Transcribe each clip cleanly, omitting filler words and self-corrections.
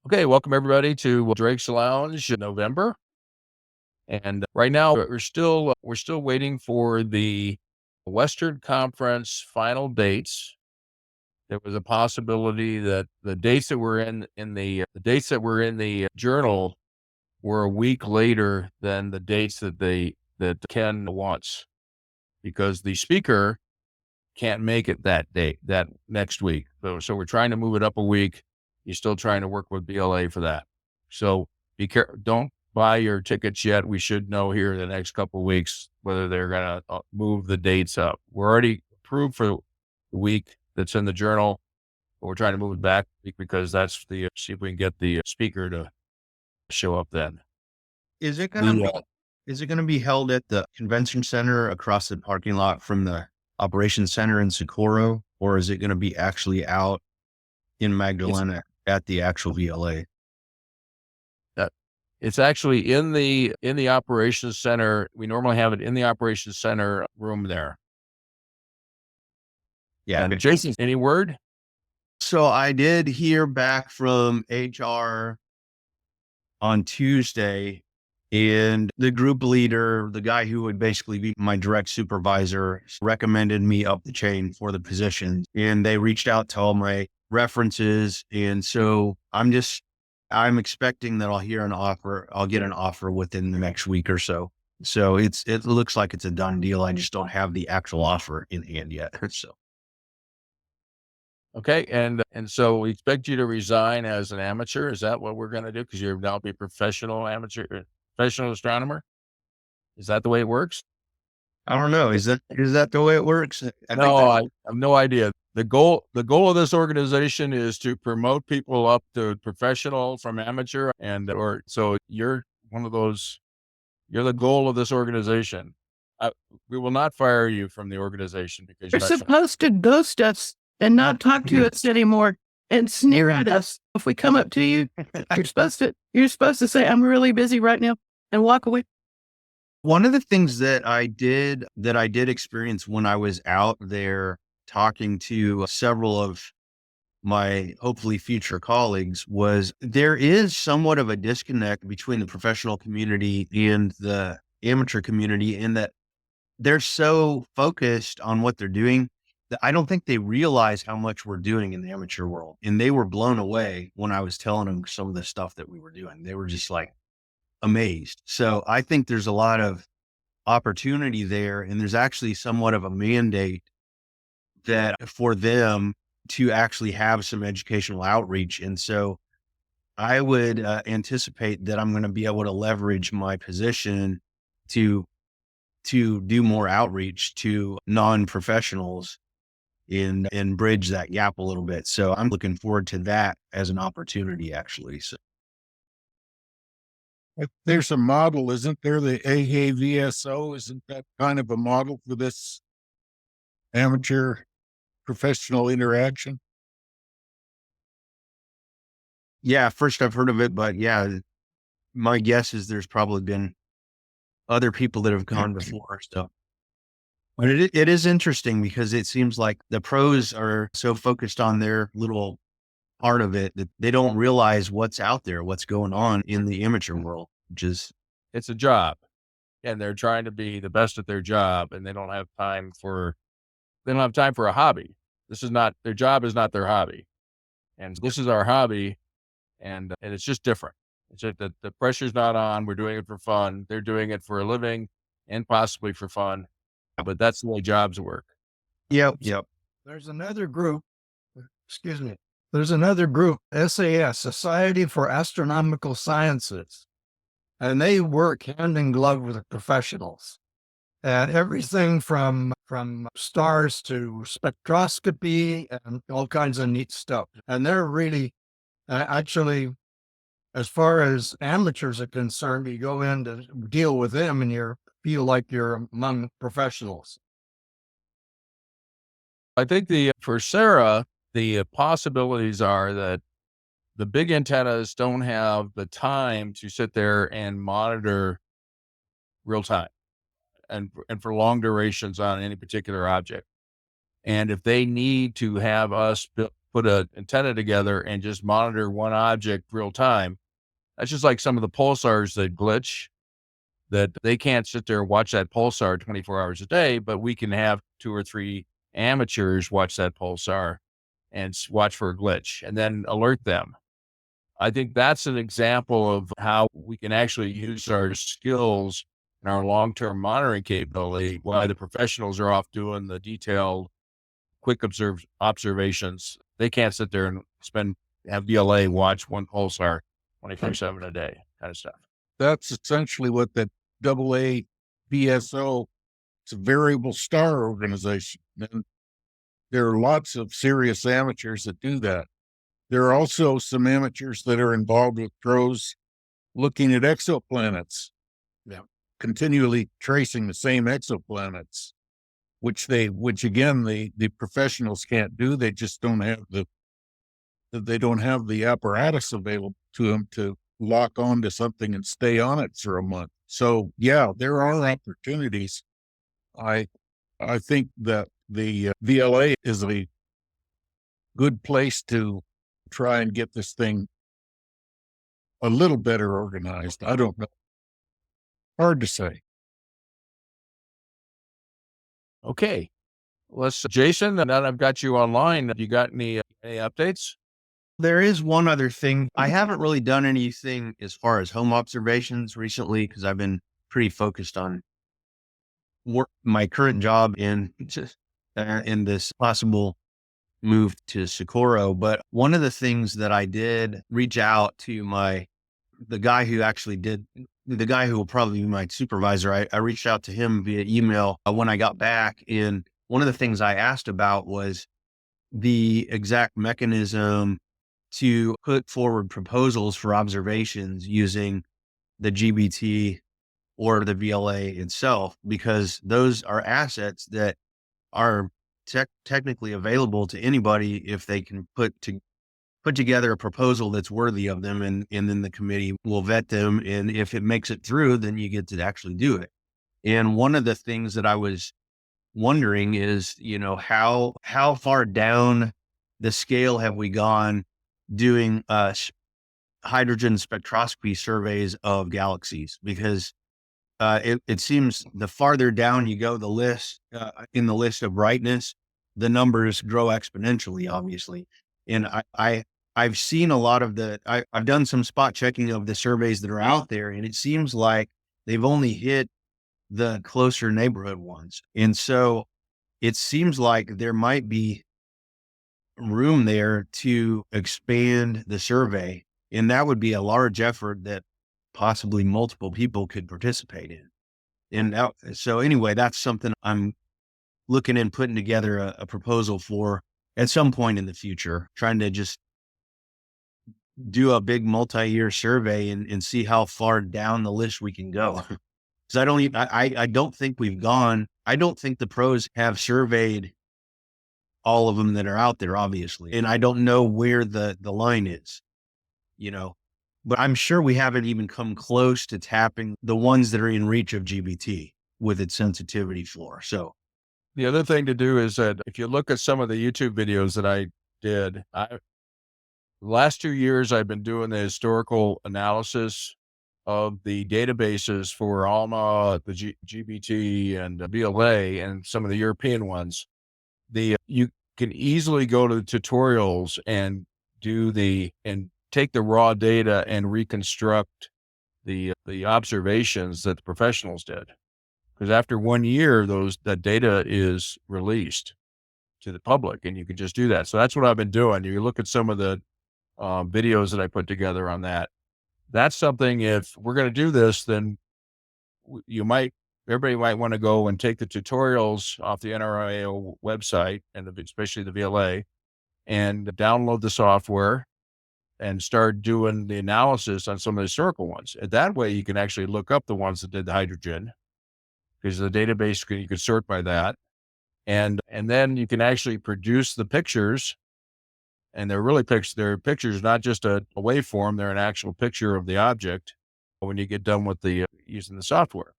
Okay, welcome everybody to Drake's Lounge in November. And right now we're still waiting for the Western Conference final dates. There was a possibility that the dates that were the dates that were in the journal were a week later than the dates that Ken wants, because the speaker can't make it that next week. So we're trying to move it up a week. He's still trying to work with BLA for that. So be careful. Don't buy your tickets yet. We should know here in the next couple of weeks whether they're going to move the dates up. We're already approved for the week that's in the journal, but we're trying to move it back because that's see if we can get the speaker to show up then. Is it gonna be held at the convention center across the parking lot from the operations center in Socorro, or is it gonna be actually out in Magdalena at the actual VLA? It's actually in the operations center. We normally have it in the operations center room there. Yeah. And Jason, any word? So I did hear back from HR on Tuesday, and the group leader, the guy who would basically be my direct supervisor, recommended me up the chain for the position. And they reached out to all my references. And so I'm expecting that I'll get an offer within the next week or so. So it looks like it's a done deal. I just don't have the actual offer in hand yet. So. Okay. And so we expect you to resign as an amateur. Is that what we're going to do? Because you'll now be professional astronomer. Is that the way it works? I don't know. Is that the way it works? I have no idea. The goal of this organization is to promote people up to professional from amateur, so you're one of those. You're the goal of this organization. We will not fire you from the organization because you're supposed to ghost us and not talk to us anymore and sneer at us if we come up to you. You're supposed to say, "I'm really busy right now," and walk away. One of the things that I did experience when I was out there talking to several of my hopefully future colleagues was there is somewhat of a disconnect between the professional community and the amateur community, in that they're so focused on what they're doing that I don't think they realize how much we're doing in the amateur world. And they were blown away when I was telling them some of the stuff that we were doing. They were just like amazed. So I think there's a lot of opportunity there. And there's actually somewhat of a mandate that for them to actually have some educational outreach. And so I would anticipate that I'm going to be able to leverage my position to do more outreach to non-professionals and bridge that gap a little bit. So I'm looking forward to that as an opportunity, actually. So if there's a model, isn't there? The AAVSO, isn't that kind of a model for this amateur professional interaction? Yeah, first I've heard of it, but yeah, my guess is there's probably been other people that have gone before. So, but it is interesting because it seems like the pros are so focused on their little part of it that they don't realize what's out there, what's going on in the amateur world, it's a job, and they're trying to be the best at their job, and they don't have time for a hobby. Their job is not their hobby. And this is our hobby. And it's just different. It's just that the pressure's not on. We're doing it for fun. They're doing it for a living and possibly for fun, but that's the way jobs work. Yep. There's another group, SAS, Society for Astronomical Sciences, and they work hand in glove with the professionals. And everything from stars to spectroscopy and all kinds of neat stuff. And they're really, actually, as far as amateurs are concerned, you go in to deal with them and you feel like you're among professionals. I think for Sarah, the possibilities are that the big antennas don't have the time to sit there and monitor real time and for long durations on any particular object. And if they need to have us put an antenna together and just monitor one object real time. That's just like some of the pulsars that glitch, that they can't sit there and watch that pulsar 24 hours a day, but we can have 2 or 3 amateurs watch that pulsar and watch for a glitch and then alert them. I think that's an example of how we can actually use our skills and our long-term monitoring capability while the professionals are off doing the detailed, quick observations. They can't sit there and have VLA watch one pulsar 24/7 a day kind of stuff. That's essentially what that AA VSO, it's a variable star organization. And there are lots of serious amateurs that do that. There are also some amateurs that are involved with pros looking at exoplanets, continually tracing the same exoplanets, which again, the professionals can't do. They just don't have the apparatus available to them to lock onto something and stay on it for a month. So yeah, there are opportunities. I think that the VLA is a good place to try and get this thing a little better organized. I don't know. Hard to say. Okay. Jason, now that I've got you online, you got any updates? There is one other thing. I haven't really done anything as far as home observations recently because I've been pretty focused on my current job in this possible move to Socorro. But one of the things that I did reach out to the guy who will probably be my supervisor. I reached out to him via email when I got back. And one of the things I asked about was the exact mechanism to put forward proposals for observations using the GBT or the VLA itself, because those are assets that are technically available to anybody if they can put together a proposal that's worthy of them, and then the committee will vet them. And if it makes it through, then you get to actually do it. And one of the things that I was wondering is, how far down the scale have we gone doing hydrogen spectroscopy surveys of galaxies? Because it seems the farther down you go the list in the list of brightness, the numbers grow exponentially, obviously. And I've seen a lot of I've done some spot checking of the surveys that are out there, and it seems like they've only hit the closer neighborhood ones. And so it seems like there might be room there to expand the survey. And that would be a large effort that possibly multiple people could participate in. And so anyway, that's something I'm looking and putting together a proposal for at some point in the future, trying to just do a big multi-year survey and see how far down the list we can go. Because I don't think we've gone. I don't think the pros have surveyed all of them that are out there, obviously. And I don't know where the line is, but I'm sure we haven't even come close to tapping the ones that are in reach of GBT with its sensitivity floor. So the other thing to do is that if you look at some of the YouTube videos that I did, the last 2 years, I've been doing the historical analysis of the databases for ALMA, the GBT, and VLA, and some of the European ones. You can easily go to the tutorials and take the raw data and reconstruct the observations that the professionals did. Because after 1 year, that data is released to the public, and you can just do that. So that's what I've been doing. You look at some of the videos that I put together on that. That's something, if we're going to do this, then everybody might want to go and take the tutorials off the NRIO website, and especially the VLA, and download the software and start doing the analysis on some of the historical ones. And that way you can actually look up the ones that did the hydrogen, because the database, you can sort by that. And then you can actually produce the pictures, and they're pictures, not just a waveform. They're an actual picture of the object when you get done with using the software.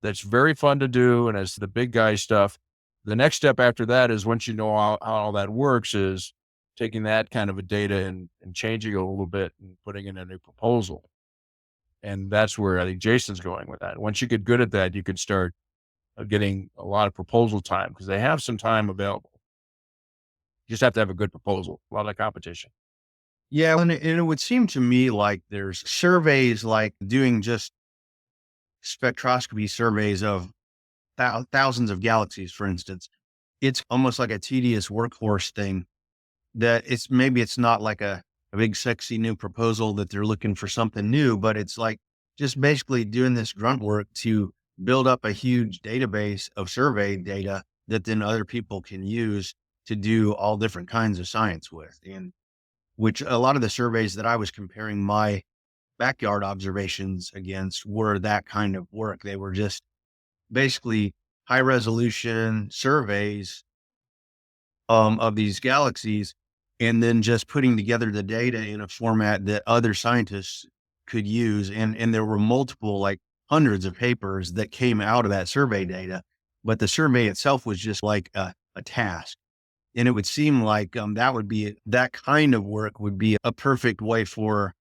That's very fun to do, and it's the big guy stuff. The next step after that is, once you know how all that works, is taking that kind of a data and changing it a little bit and putting in a new proposal. And that's where I think Jason's going with that. Once you get good at that, you can start getting a lot of proposal time because they have some time available. You just have to have a good proposal, a lot of competition. Yeah, and it would seem to me like there's surveys like doing just spectroscopy surveys of thousands of galaxies, for instance. It's almost like a tedious workhorse thing that it's not like a big sexy new proposal that they're looking for something new, but it's like just basically doing this grunt work to build up a huge database of survey data that then other people can use to do all different kinds of science with. And which a lot of the surveys that I was comparing my backyard observations against were that kind of work. They were just basically high resolution surveys of these galaxies, and then just putting together the data in a format that other scientists could use. And there were multiple, like hundreds of papers that came out of that survey data, but the survey itself was just like a task. And it would seem like that kind of work would be a perfect way for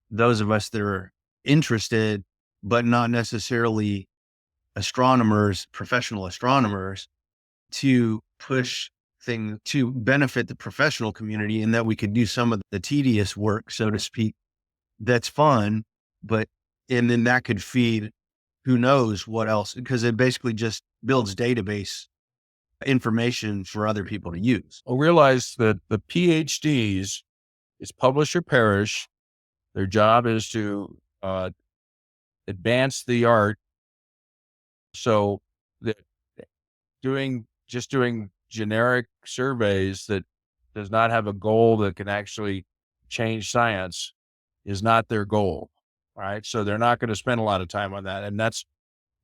those of us that are interested, but not necessarily astronomers, professional astronomers, to push things to benefit the professional community, and that we could do some of the tedious work, so to speak, that's fun, and then that could feed who knows what else, because it basically just builds database information for other people to use. Well, realize that the PhDs is publish or perish. Their job is to advance the art. So that doing generic surveys that does not have a goal that can actually change science is not their goal. Right. So they're not going to spend a lot of time on that. And that's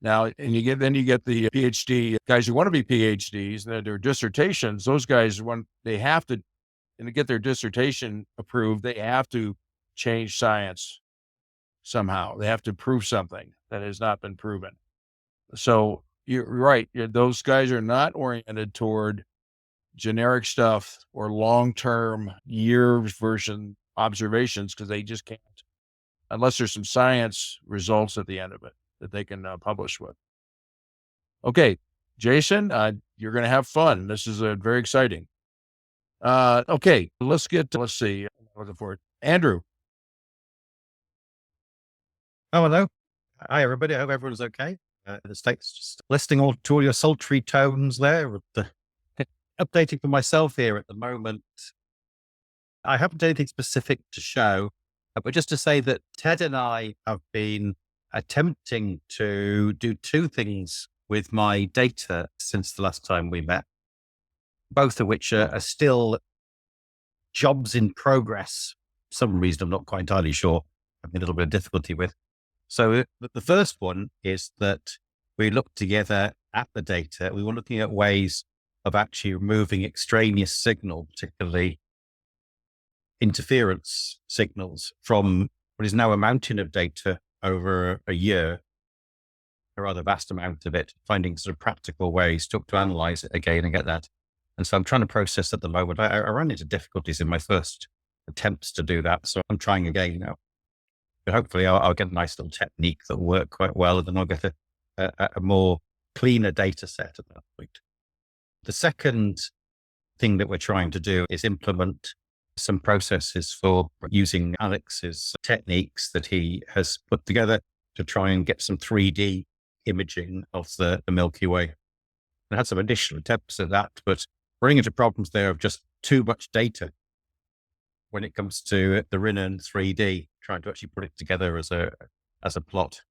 now, and you get the PhD guys who want to be PhDs, their dissertations, those guys, they have to, and to get their dissertation approved, they have to change science somehow. They have to prove something that has not been proven. So you're right. Those guys are not oriented toward generic stuff or long-term years version observations because they just can't, unless there's some science results at the end of it that they can publish with. Okay, Jason, you're going to have fun. This is very exciting. Okay, let's see. I'm looking forward. Andrew. Oh, hello. Hi, everybody. I hope everyone's okay. The state's just listening to all your sultry tones there. Updating for myself here at the moment. I haven't anything specific to show, but just to say that Ted and I have been attempting to do two things with my data since the last time we met, both of which are still jobs in progress. For some reason, I'm not quite entirely sure. I'm having a little bit of difficulty with. So the first one is that we looked together at the data. We were looking at ways of actually removing extraneous signal, particularly interference signals, from what is now a mountain of data over a year, a rather vast amount of it, finding sort of practical ways to analyze it again and get that. And so I'm trying to process at the moment. I ran into difficulties in my first attempts to do that. So I'm trying again now. But hopefully I'll get a nice little technique that'll work quite well. And then I'll get a more cleaner data set at that point. The second thing that we're trying to do is implement some processes for using Alex's techniques that he has put together to try and get some 3D imaging of the Milky Way. I had some initial attempts at that, but running into problems there of just too much data when it comes to the Rinnan 3D, trying to actually put it together as a plot.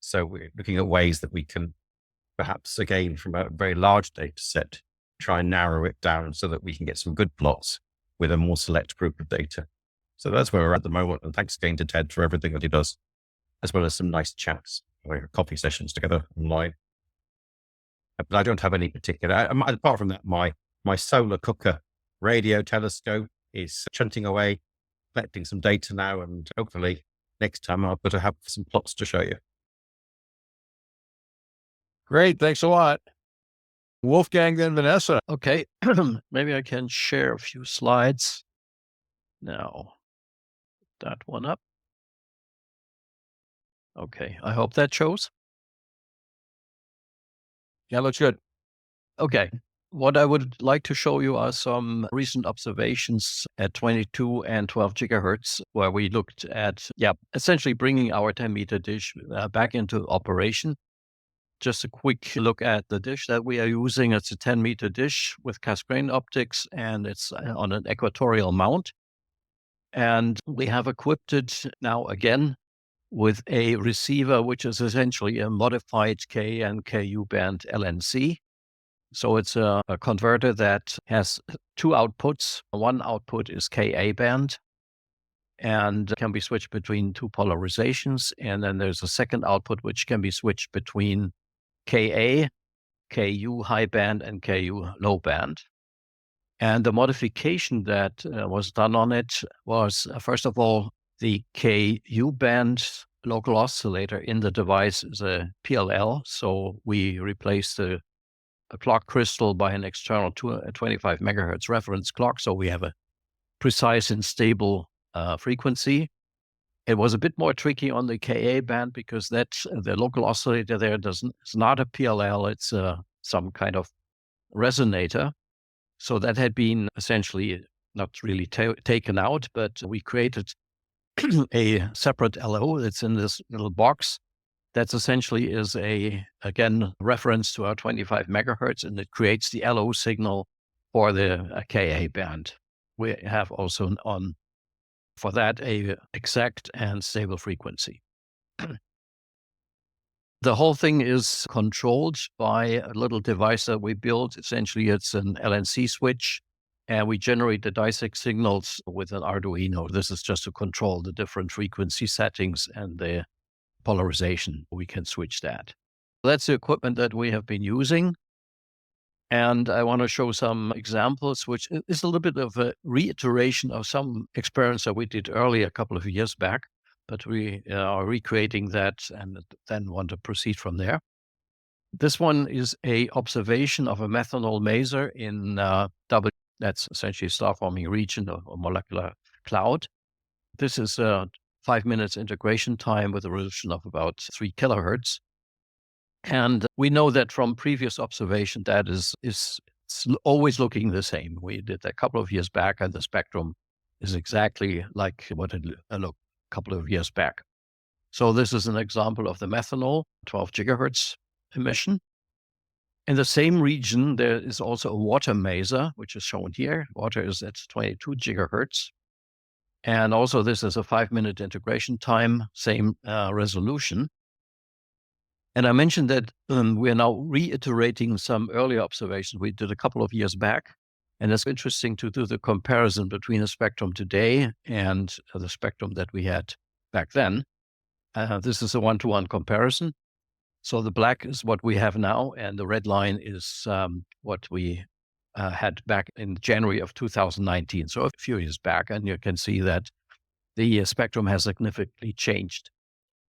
So we're looking at ways that we can perhaps, again, from a very large data set, try and narrow it down so that we can get some good plots with a more select group of data. So that's where we're at the moment. And thanks again to Ted for everything that he does, as well as some nice chats or coffee sessions together online. But I don't have any particular, apart from that, my solar cooker radio telescope is chunting away, collecting some data now, and hopefully next time I'll better have some plots to show you. Great. Thanks a lot. Wolfgang, then Vanessa. Okay, maybe I can share a few slides now. That one up. Okay, I hope that shows. Yeah, looks good. Okay, what I would like to show you are some recent observations at 22 and 12 gigahertz, where we looked at, essentially bringing our 10-meter dish back into operation. Just a quick look at the dish that we are using. It's a 10-meter dish with Cassegrain optics, and it's on an equatorial mount. And we have equipped it now again with a receiver, which is essentially a modified K and KU band LNC. So it's a converter that has two outputs. One output is Ka band and can be switched between two polarizations. And then there's a second output, which can be switched between Ka, Ku high band, and Ku low band. And the modification that was done on it was, first of all, the Ku band local oscillator in the device is a PLL. So we replaced a clock crystal by an external 25 megahertz reference clock. So we have a precise and stable frequency. It was a bit more tricky on the Ka band because that's the local oscillator there it's not a PLL, it's some kind of resonator. So that had been essentially not really taken out, but we created a separate LO that's in this little box. That's essentially is again, reference to our 25 megahertz, and it creates the LO signal for the Ka band. We have also for that a exact and stable frequency. The whole thing is controlled by a little device that we built. Essentially, it's an LNC switch, and we generate the dissect signals with an Arduino. This is just to control the different frequency settings and the polarization. We can switch that. That's the equipment that we have been using. And I want to show some examples, which is a little bit of a reiteration of some experiments that we did earlier a couple of years back, but we are recreating that and then want to proceed from there. This one is a observation of a methanol maser in that's essentially a star-forming region or molecular cloud. This is 5 minutes integration time with a resolution of about 3 kilohertz. And we know that from previous observation that is always looking the same. We did that a couple of years back, and the spectrum is exactly like what it looked a couple of years back. So this is an example of the methanol, 12 gigahertz emission. In the same region, there is also a water maser, which is shown here. Water is at 22 gigahertz. And also this is a 5 minute integration time, same resolution. And I mentioned that we are now reiterating some earlier observations we did a couple of years back. And it's interesting to do the comparison between the spectrum today and the spectrum that we had back then. This is a one-to-one comparison. So the black is what we have now, and the red line is what we had back in January of 2019, so a few years back. And you can see that the spectrum has significantly changed.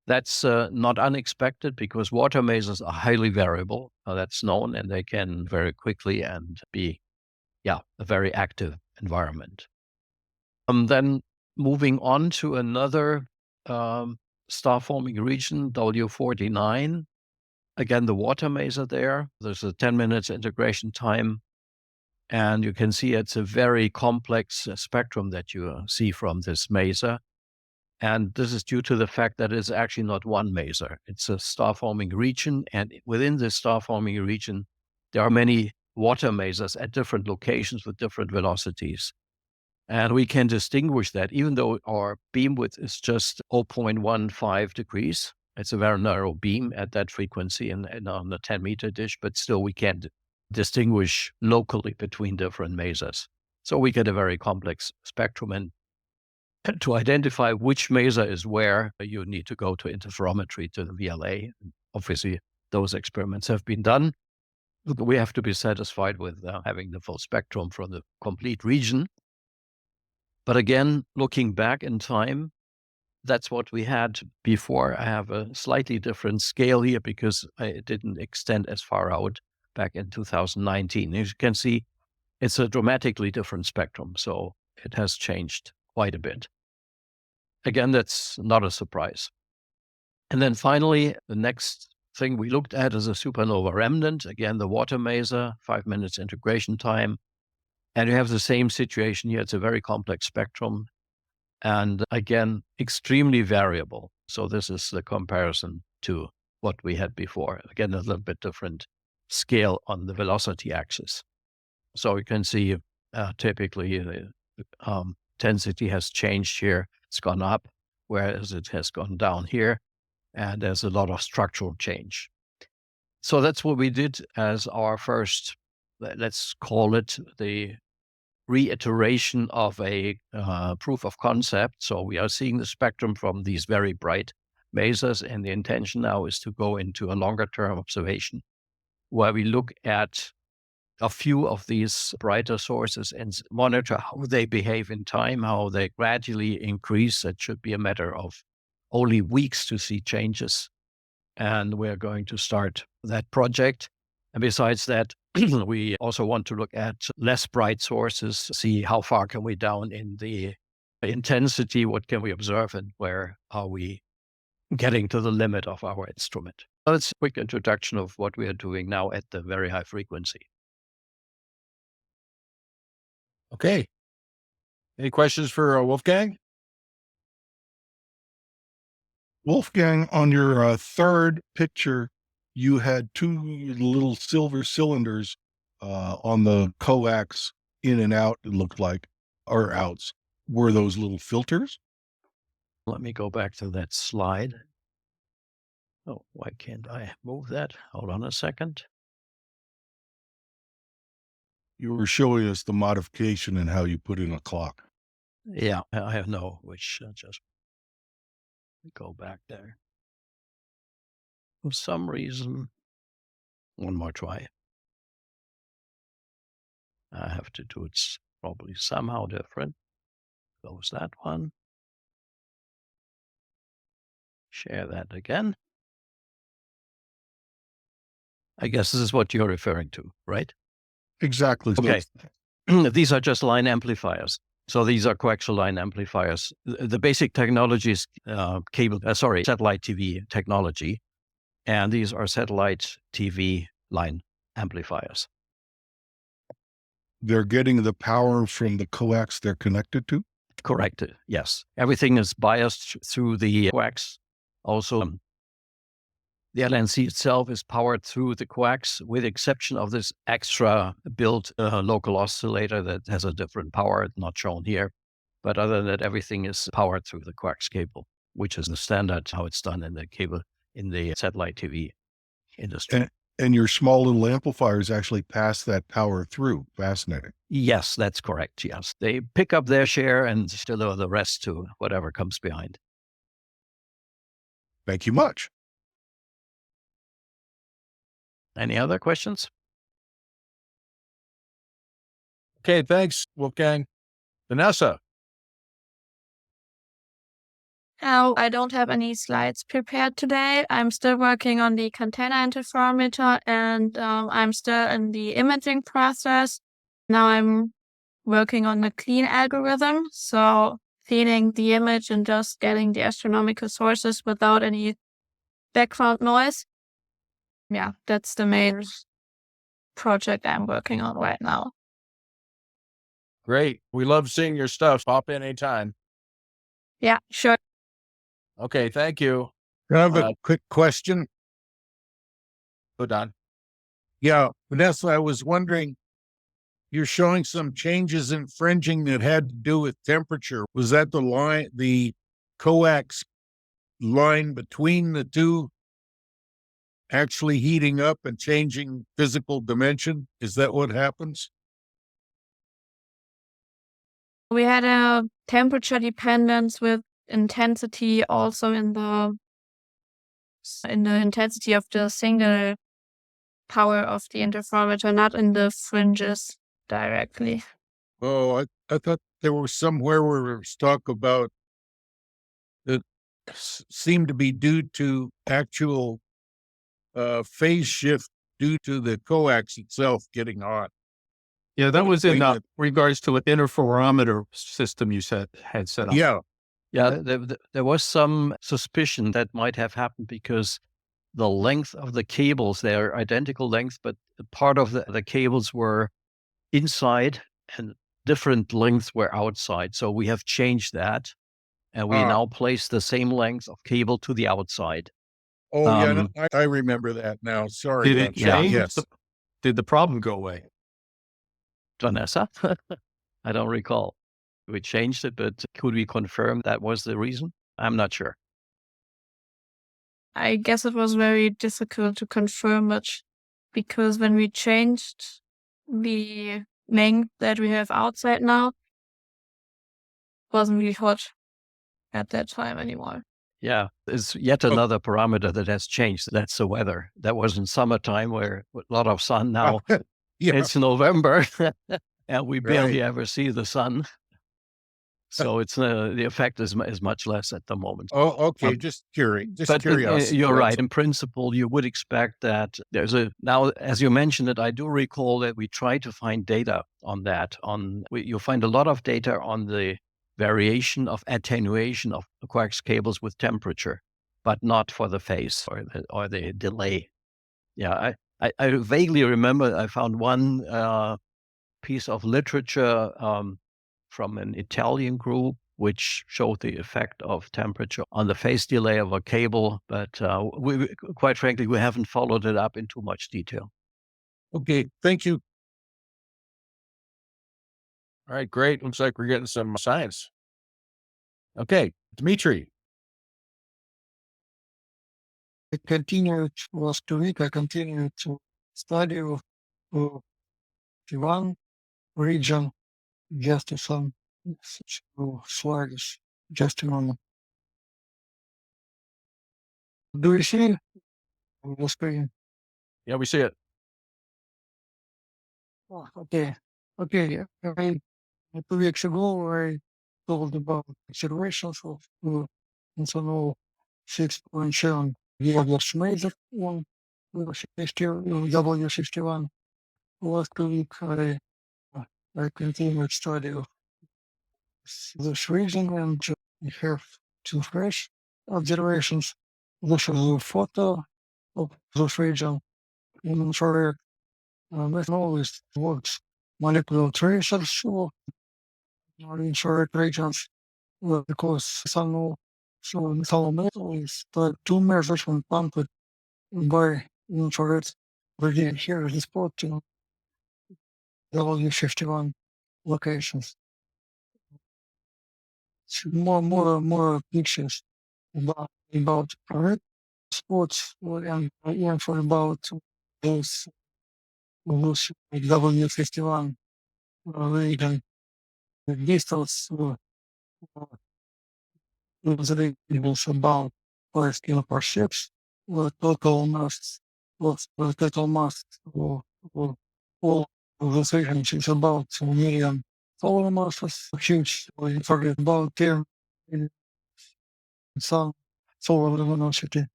That's not unexpected because water masers are highly variable. That's known, and they can very quickly and be, a very active environment. Then moving on to another star-forming region, W49. Again, the water maser there. There's a 10 minutes integration time. And you can see it's a very complex spectrum that you see from this maser. And this is due to the fact that it's actually not one maser. It's a star-forming region. And within this star-forming region, there are many water masers at different locations with different velocities. And we can distinguish that even though our beam width is just 0.15 degrees. It's a very narrow beam at that frequency and on the 10-meter dish, but still we can distinguish locally between different masers. So we get a very complex spectrum. And to identify which maser is where, you need to go to interferometry, to the VLA. Obviously, those experiments have been done. We have to be satisfied with having the full spectrum from the complete region. But again, looking back in time, that's what we had before. I have a slightly different scale here because it didn't extend as far out. back in 2019. As you can see, it's a dramatically different spectrum. So it has changed quite a bit. Again, that's not a surprise. And then finally, the next thing we looked at is a supernova remnant. Again, the water maser, 5 minutes integration time. And you have the same situation here. It's a very complex spectrum. And again, extremely variable. So this is the comparison to what we had before. Again, a little bit different scale on the velocity axis. So you can see typically the intensity has changed here. It's gone up, whereas it has gone down here. And there's a lot of structural change. So that's what we did as our first, let's call it the reiteration of a proof of concept. So we are seeing the spectrum from these very bright masers, and the intention now is to go into a longer term observation where we look at a few of these brighter sources and monitor how they behave in time, how they gradually increase. It should be a matter of only weeks to see changes. And we're going to start that project. And besides that, we also want to look at less bright sources, see how far can we down in the intensity, what can we observe, and where are we getting to the limit of our instrument. So that's a quick introduction of what we are doing now at the very high frequency. Okay. Any questions for Wolfgang? Wolfgang, on your third picture, you had two little silver cylinders on the coax in and out, it looked like, or outs. Were those little filters? Let me go back to that slide. Oh, why can't I move that? Hold on a second. You were showing us the modification and how you put in a clock. Yeah, I know, which just go back there. For some reason, one more try. I have to do it probably somehow different. Close that one. Share that again. I guess this is what you're referring to, right? Exactly. Okay. These are just line amplifiers. So these are coaxial line amplifiers. The basic technology is satellite TV technology. And these are satellite TV line amplifiers. They're getting the power from the coax they're connected to? Correct. Yes. Everything is biased through the coax. Also, the LNC itself is powered through the coax, with the exception of this extra built local oscillator that has a different power, not shown here. But other than that, everything is powered through the coax cable, which is the standard how it's done in the cable in the satellite TV industry. And your small little amplifiers actually pass that power through. Fascinating. Yes, that's correct. Yes. They pick up their share and deliver the rest to whatever comes behind. Thank you much. Any other questions? Okay, thanks, Wolfgang. Vanessa. Now, I don't have any slides prepared today. I'm still working on the container interferometer, and I'm still in the imaging process. Now I'm working on a clean algorithm, so feeding the image and just getting the astronomical sources without any background noise. Yeah, that's the main project I'm working on right now. Great. We love seeing your stuff. Pop in anytime. Yeah, sure. Okay, thank you. I have a quick question. Put on. Yeah, Vanessa, I was wondering, you're showing some changes in fringing that had to do with temperature. Was that the coax line between the two actually heating up and changing physical dimension? Is that what happens? We had a temperature dependence with intensity also in the intensity of the single power of the interferometer, not in the fringes directly. Oh, I thought there was somewhere where there was talk about that seemed to be due to actual phase shift due to the coax itself getting hot. Yeah, that was in Wait, regards to an interferometer system you had set up. yeah. Yeah, there was some suspicion that might have happened because the length of the cables, they are identical length, but part of the cables were inside and different lengths were outside. So we have changed that and we now place the same length of cable to the outside. Oh, yeah, no, I remember that now. Sorry Did about it that. change? Yes. Did the problem go away? Vanessa? I don't recall. We changed it, but could we confirm that was the reason? I'm not sure. I guess it was very difficult to confirm it because when we changed the length that we have outside now, it wasn't really hot at that time anymore. Yeah, it's yet another parameter that has changed. That's the weather. That was in summertime where a lot of sun. Now Yeah. it's November and we barely Right. ever see the sun. So it's the effect is much less at the moment. Oh, okay. Just curious. But Curiosity. you're That's right. In principle, you would expect that now, as you mentioned it, I do recall that we try to find data on that. You'll find a lot of data on the variation of attenuation of coax cables with temperature, but not for the phase or the delay. Yeah, I vaguely remember I found one piece of literature from an Italian group, which showed the effect of temperature on the phase delay of a cable. But quite frankly, we haven't followed it up in too much detail. okay. Thank you. All right, great. Looks like we're getting some science. Okay, Dmitri. I continued last week. I continued to study of one region. Just some slides. Just a moment. Do you see the screen? Yeah, we see it. Oh, okay. Okay. 2 weeks ago, I told about observations of methanol 6.7 Jameison on W61. Last week, I continued study of this region and I have two fresh observations. This is a photo of this region in infrared. Methanol is works molecular tracers of infrared regions because methanol metal is type 2 measures when pumped by infrared radiation. Here is the spot in W51 locations. More pictures about red spots and for about those W51 region. The distance the was about 5 kilo per ships. The total mass of all of the regions is about 2 million solar masses. Huge. We forget about 10 in sun solar luminosity.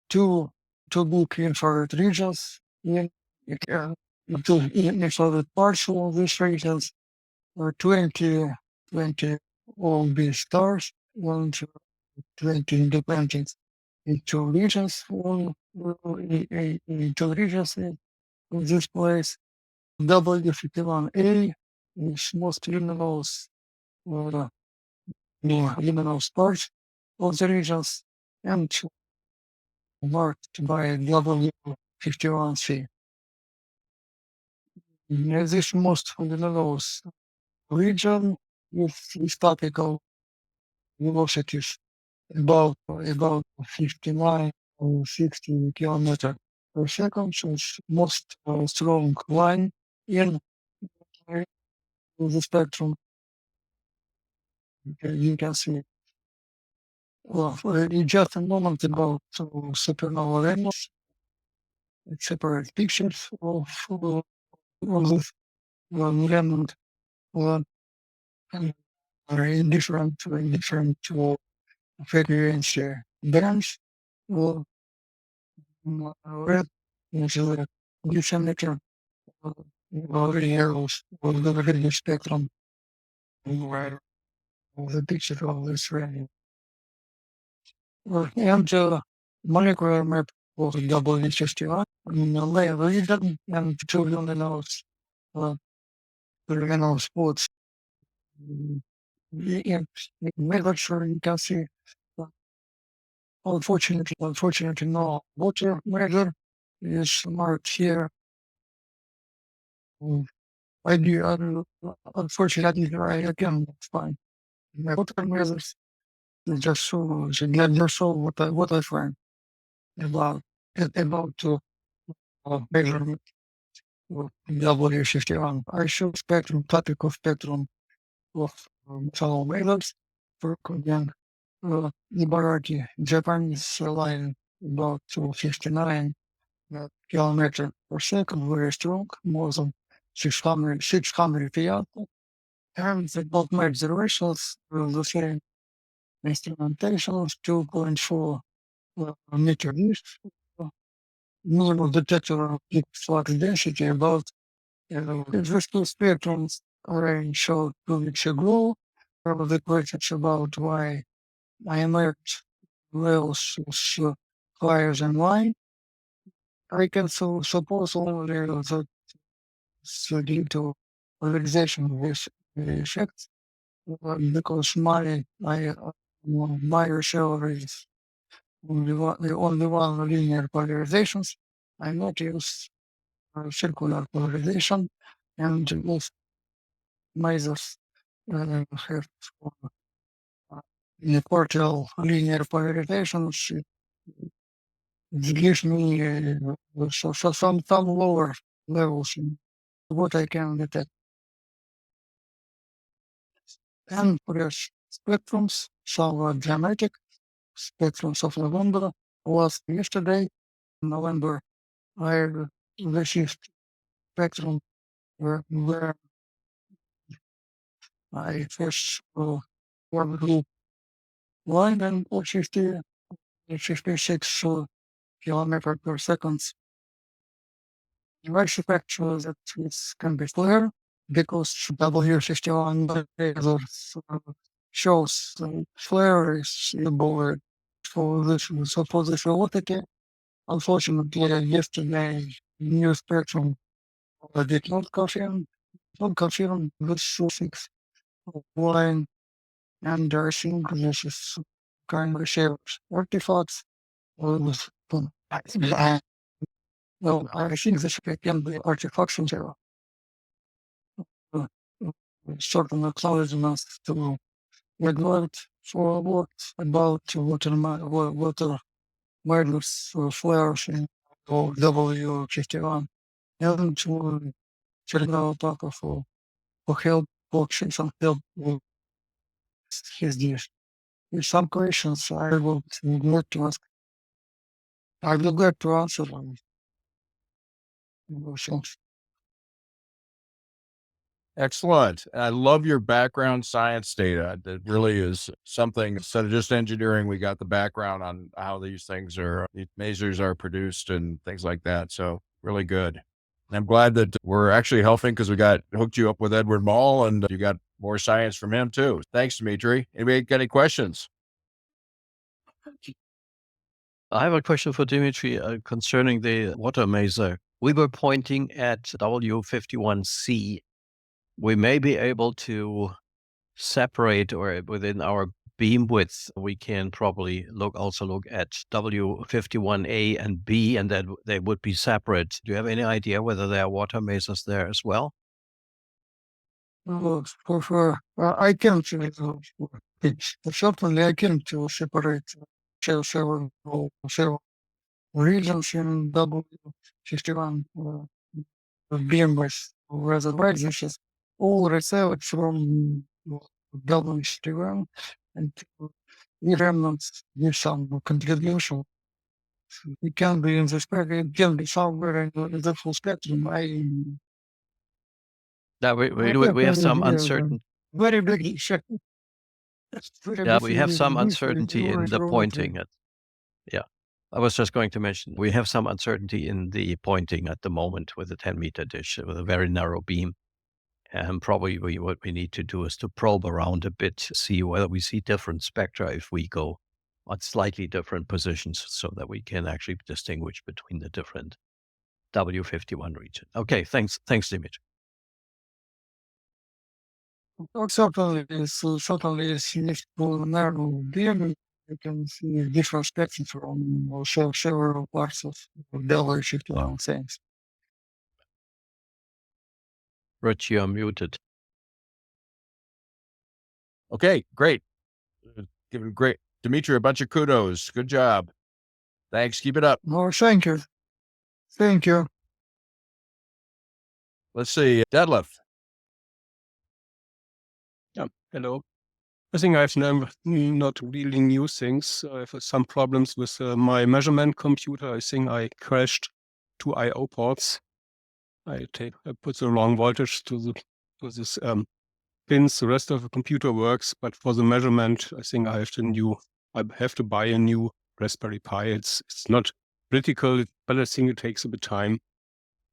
Two big infrared regions in two infrared partial of these regions are 20 all these stars, 20 independent in two regions, in two regions in this place. W51A is most luminous luminous parts of the regions and marked by W51C. This most luminous region with statical velocities about 59 or 60 kilometers per second, so it's most strong line in the spectrum. You can see. Well, just a moment about supernova rainbows. Separate pictures of this remnant are in different frequency bands. Red is this emitter already arrows or the radio spectrum where the picture of this radio. And molecular map of the W61 layer region and two luminous spots. And make sure you can see. Unfortunately, no water measure is marked here. I do, unfortunately, I again, it's fine. My water measures is just so, just so what I find about, measurement of W61. I show spectrum, typical spectrum of methanol wavelengths for again, laboratory. Japanese line about 259 kilometer per second, very strong, more than 600 feet out. And the both my observations were the same instrumentations, 2.4 meter east, minimum detector of peak flux density about existing spectrums already showed 2 weeks ago. The questions about why IMR levels is higher than line. I can suppose only that it's due to polarization of this effect because my receiver is the only one linear polarizations. I not use circular polarization, and most masers have partial linear polarizations. It gives me some lower levels in what I can detect. And for spectrums, some dramatic spectrums of November was yesterday. In November, I received spectrum where I first one group line and 56 kilometer per second. The right spectrum that is can be clear because W61 shows flare is board for this. So for this velocity, unfortunately, yesterday new spectrum did not confirm this 6 line, and I think this is kind of shared artifacts. With, well, I think this can be artifacts in zero. Certain acknowledgements to regulate for what about water wireless flares in W51 and to check out for help boxes and help with his dish. With some questions I will be glad to ask. I will glad to answer them. Excellent. I love your background science data. That really is something. Instead of just engineering, we got the background on how these things are, these masers are produced and things like that. So really good. And I'm glad that we're actually helping because we got hooked you up with Edward Mall and you got more science from him too. Thanks, Dmitri. Anybody got any questions? I have a question for Dimitri concerning the water maser. We were pointing at W51C. We may be able to separate, or within our beam width, we can probably also look at W51A and B, and then they would be separate. Do you have any idea whether there are water masers there as well? For sure, I can certainly I can to separate several regions in W51 beam-wise reservoirs. This is all research from W51 and remnants give some contribution. It can be in the spectrum, it can be somewhere in the full spectrum. Yeah, we have some uncertainty. Very big check. Yeah, we have some uncertainty in the pointing. Yeah. I was just going to mention, we have some uncertainty in the pointing at the moment with the 10-meter dish with a very narrow beam. And probably what we need to do is to probe around a bit, see whether we see different spectra if we go on slightly different positions so that we can actually distinguish between the different W51 region. Okay, thanks, Dimitri. Certainly, it's useful narrow beam. You can see different spectrum from several parts of the W51 things. Rich, you're muted. Okay, great. Giving great Dmitri a bunch of kudos. Good job. Thanks. Keep it up. Oh, thank you. Thank you. Let's see. Deadlift. Hello. I think I have not really new things. I have some problems with my measurement computer. I think I crashed two I/O ports. I put the wrong voltage to this pins. The rest of the computer works, but for the measurement, I think I have to buy a new Raspberry Pi. It's not critical, but I think it takes a bit time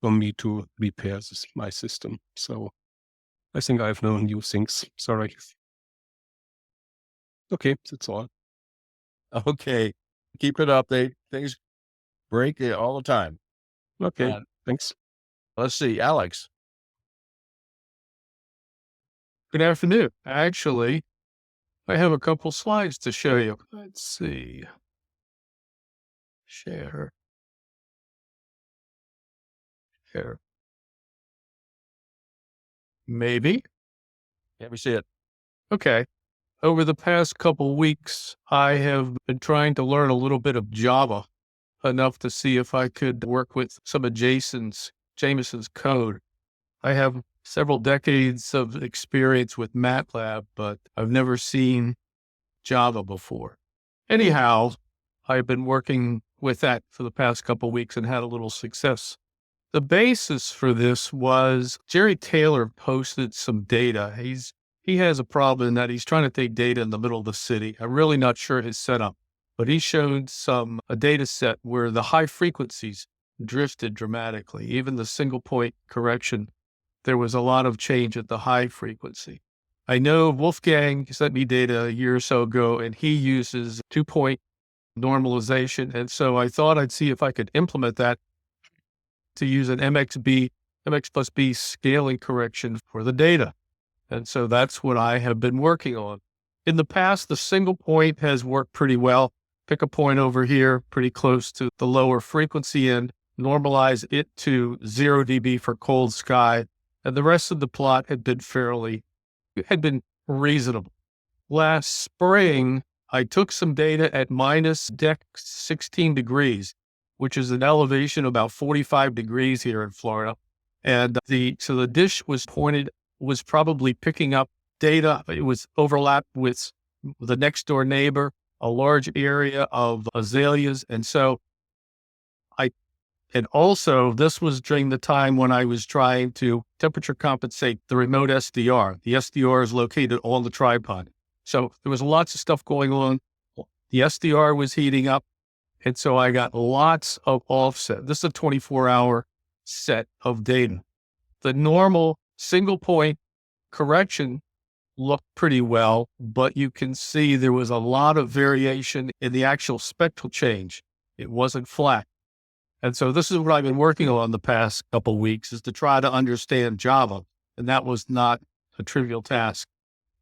for me to repair my system. So I think I have no new things. Sorry. Okay, that's all. Okay. Keep it up. Things break all the time. Okay, thanks. Let's see. Alex. Good afternoon. Actually, I have a couple slides to show you. Let's see. Share. Maybe. Let me see it. Okay. Over the past couple weeks, I have been trying to learn a little bit of Java, enough to see if I could work with some of Jameson's code. I have several decades of experience with MATLAB, but I've never seen Java before. Anyhow, I've been working with that for the past couple weeks and had a little success. The basis for this was Jerry Taylor posted some data. He has a problem in that he's trying to take data in the middle of the city. I'm really not sure his setup, but he showed a data set where the high frequencies drifted dramatically. Even the single point correction, there was a lot of change at the high frequency. I know Wolfgang sent me data a year or so ago, and he uses 2-point normalization. And so I thought I'd see if I could implement that to use an MX plus B scaling correction for the data. And so that's what I have been working on. In the past, the single point has worked pretty well. Pick a point over here, pretty close to the lower frequency end, normalize it to 0 dB for cold sky, and the rest of the plot had been reasonable. Last spring, I took some data at minus 16 degrees, which is an elevation about 45 degrees here in Florida. And so the dish was probably picking up data. It was overlapped with the next door neighbor, a large area of azaleas. And also this was during the time when I was trying to temperature compensate the remote SDR. The SDR is located on the tripod. So there was lots of stuff going on. The SDR was heating up. And so I got lots of offset. This is a 24-hour set of data. The normal single point correction looked pretty well, but you can see there was a lot of variation in the actual spectral change. It wasn't flat. And so this is what I've been working on the past couple of weeks, is to try to understand Java. And that was not a trivial task.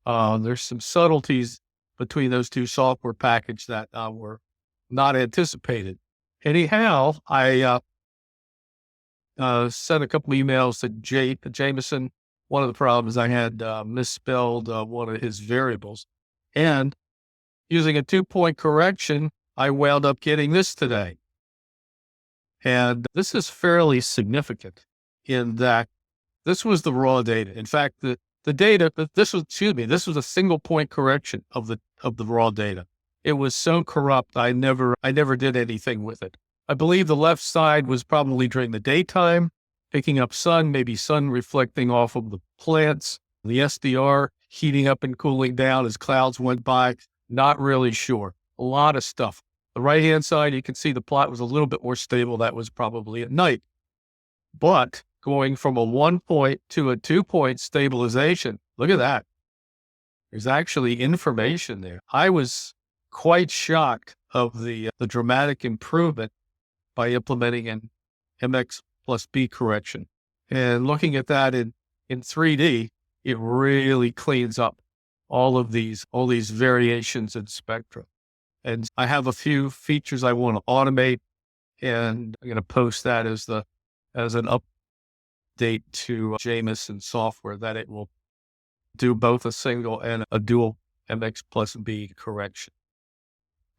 There's some subtleties between those two software packages that were not anticipated. Anyhow, I sent a couple emails to Jameson. One of the problems I had misspelled one of his variables. And using a 2-point correction, I wound up getting this today. And this is fairly significant in that this was the raw data. In fact, the data, this was a single point correction of the raw data. It was so corrupt, I never did anything with it. I believe the left side was probably during the daytime, picking up sun, maybe sun reflecting off of the plants, the SDR heating up and cooling down as clouds went by. Not really sure. A lot of stuff The right-hand side, you can see the plot was a little bit more stable. That was probably at night. But going from a 1-point to a 2-point stabilization, look at that. There's actually information there. I was quite shocked of the dramatic improvement by implementing an MX plus B correction. And looking at that in 3D, it really cleans up all these variations in spectra. And I have a few features I want to automate, and I'm going to post that as an update to Jameson software, that it will do both a single and a dual MX plus B correction.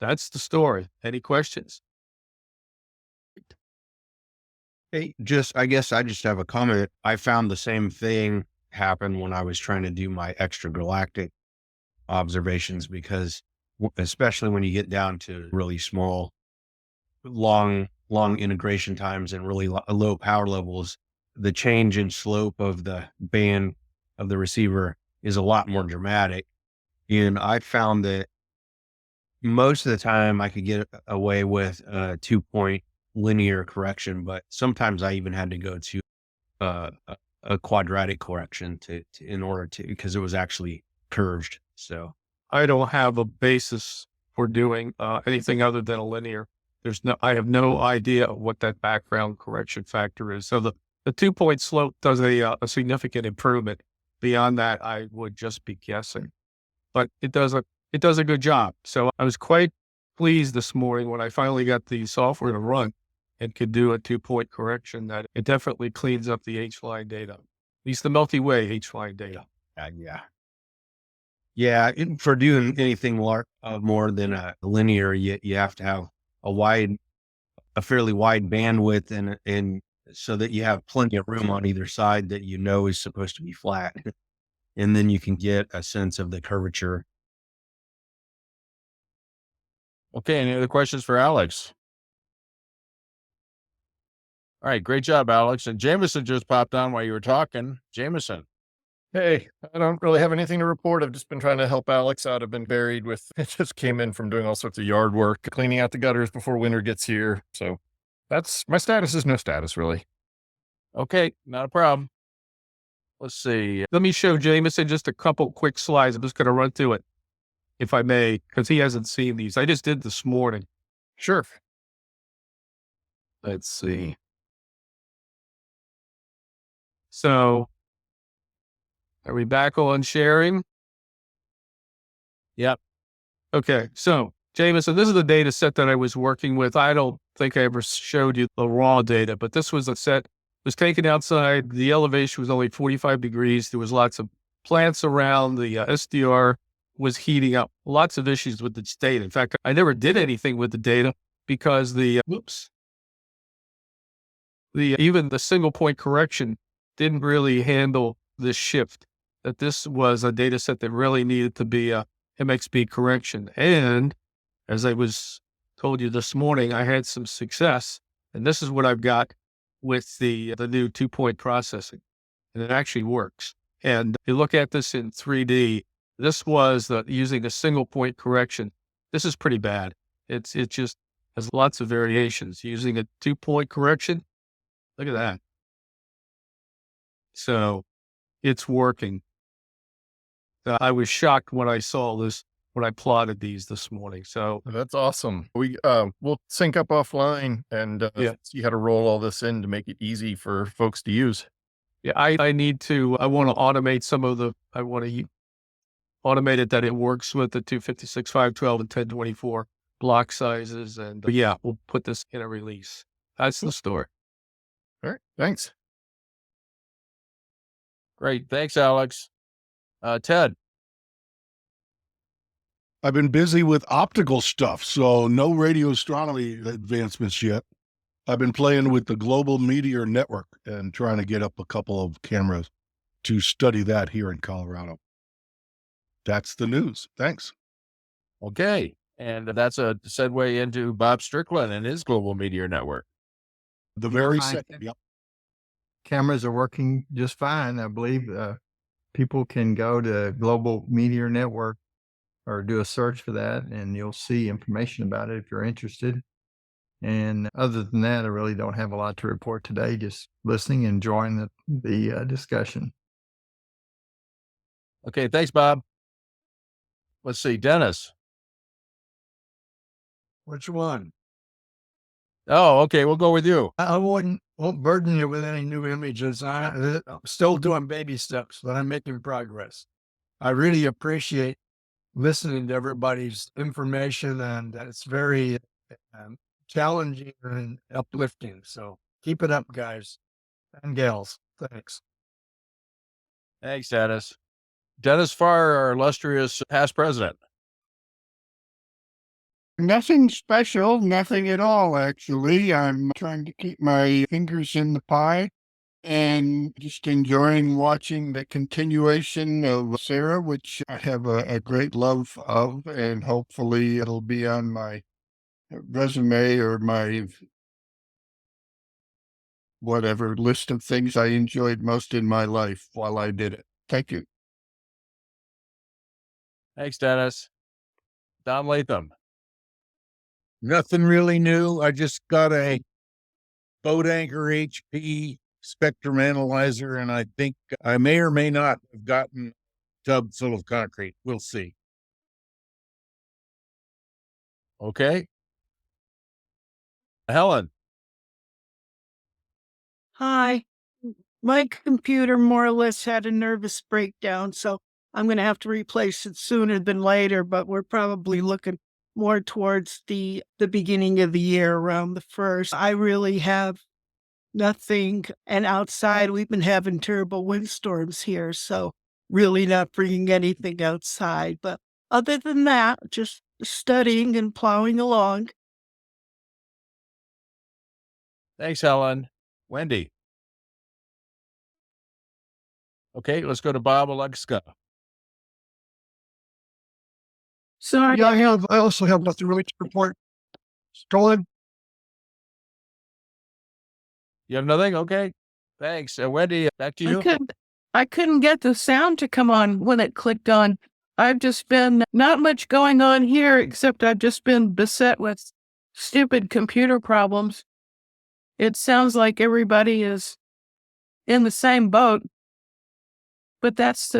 That's the story. Any questions? Hey, I guess I just have a comment. I found the same thing happen when I was trying to do my extragalactic observations, because especially when you get down to really small, long integration times and really low power levels, the change in slope of the band of the receiver is a lot more dramatic. And I found that most of the time I could get away with a 2-point linear correction, but sometimes I even had to go to a quadratic correction because it was actually curved. So I don't have a basis for doing anything other than a linear. I have no idea what that background correction factor is. So the 2-point slope does a significant improvement. Beyond that, I would just be guessing, but it does a good job. So I was quite pleased this morning when I finally got the software to run and could do a 2-point correction, that it definitely cleans up the H-line data, at least the Milky Way H-line data. Yeah. For doing anything more than a linear, you have to have a fairly wide bandwidth, and so that you have plenty of room on either side that is supposed to be flat, and then you can get a sense of the curvature. Okay. Any other questions for Alex? All right. Great job, Alex. And Jameson just popped on while you were talking. Jameson. Hey, I don't really have anything to report. I've just been trying to help Alex out. I've been buried with, it just came in from doing all sorts of yard work, cleaning out the gutters before winter gets here. So that's, my status is no status, really. Okay. Not a problem. Let's see. Let me show Jameson just a couple quick slides. I'm just going to run through it, if I may, because he hasn't seen these. I just did this morning. Sure. Let's see. So are we back on sharing? Yep. Okay. So Jameson, this is the data set that I was working with. I don't think I ever showed you the raw data, but this was a set, was taken outside. The elevation was only 45 degrees. There was lots of plants around. The SDR was heating up. Lots of issues with the data. In fact, I never did anything with the data because even the single point correction didn't really handle this shift, that this was a data set that really needed to be a MXB correction. And as I told you this morning, I had some success, and this is what I've got with the new 2-point processing, and it actually works. And you look at this in 3D, this was using a single point correction. This is pretty bad. It just has lots of variations. Using a 2-point correction, look at that. So it's working. I was shocked when I saw this, when I plotted these this morning. So That's awesome. We'll sync up offline and see how to roll all this in to make it easy for folks to use. yeah, I want to automate automate it that it works with the 256, 512, and 1024 block sizes. And we'll put this in a release. That's the story. All right. Thanks. Great. Thanks, Alex. Ted. I've been busy with optical stuff, so no radio astronomy advancements yet. I've been playing with the Global Meteor Network and trying to get up a couple of cameras to study that here in Colorado. That's the news. Thanks. Okay. And that's a segue into Bob Strickland and his Global Meteor Network. The very second. Yep. Cameras are working just fine. I believe people can go to Global Meteor Network or do a search for that, and you'll see information about it if you're interested. And other than that, I really don't have a lot to report today, just listening and enjoying the discussion. Okay, thanks, Bob. Let's see, Dennis. Which one? Oh, okay, we'll go with you. I won't burden you with any new images. I'm still doing baby steps, but I'm making progress. I really appreciate listening to everybody's information, and it's very challenging and uplifting. So keep it up, guys and gals. Thanks. Thanks, Dennis. Dennis Farr, our illustrious past president. Nothing special, nothing at all, actually. I'm trying to keep my fingers in the pie and just enjoying watching the continuation of Sarah, which I have a great love of, and hopefully it'll be on my resume or my whatever list of things I enjoyed most in my life while I did it. Thank you. Thanks, Dennis. Don Latham. Nothing really new. I just got a boat anchor HP spectrum analyzer, and I think I may or may not have gotten a tub full of concrete. We'll see. Okay. Helen. Hi. My computer more or less had a nervous breakdown, so I'm going to have to replace it sooner than later, but we're probably looking more towards the beginning of the year, around the 1st. I really have nothing. And outside, we've been having terrible windstorms here, so really not bringing anything outside. But other than that, just studying and plowing along. Thanks, Helen. Wendy. Okay, let's go to Bob Alexka. Sorry. Yeah, I also have nothing really to report. Colin? You have nothing? Okay. Thanks. Wendy, back to you. I couldn't get the sound to come on when it clicked on. I've just been not much going on here, except I've just been beset with stupid computer problems. It sounds like everybody is in the same boat, but that's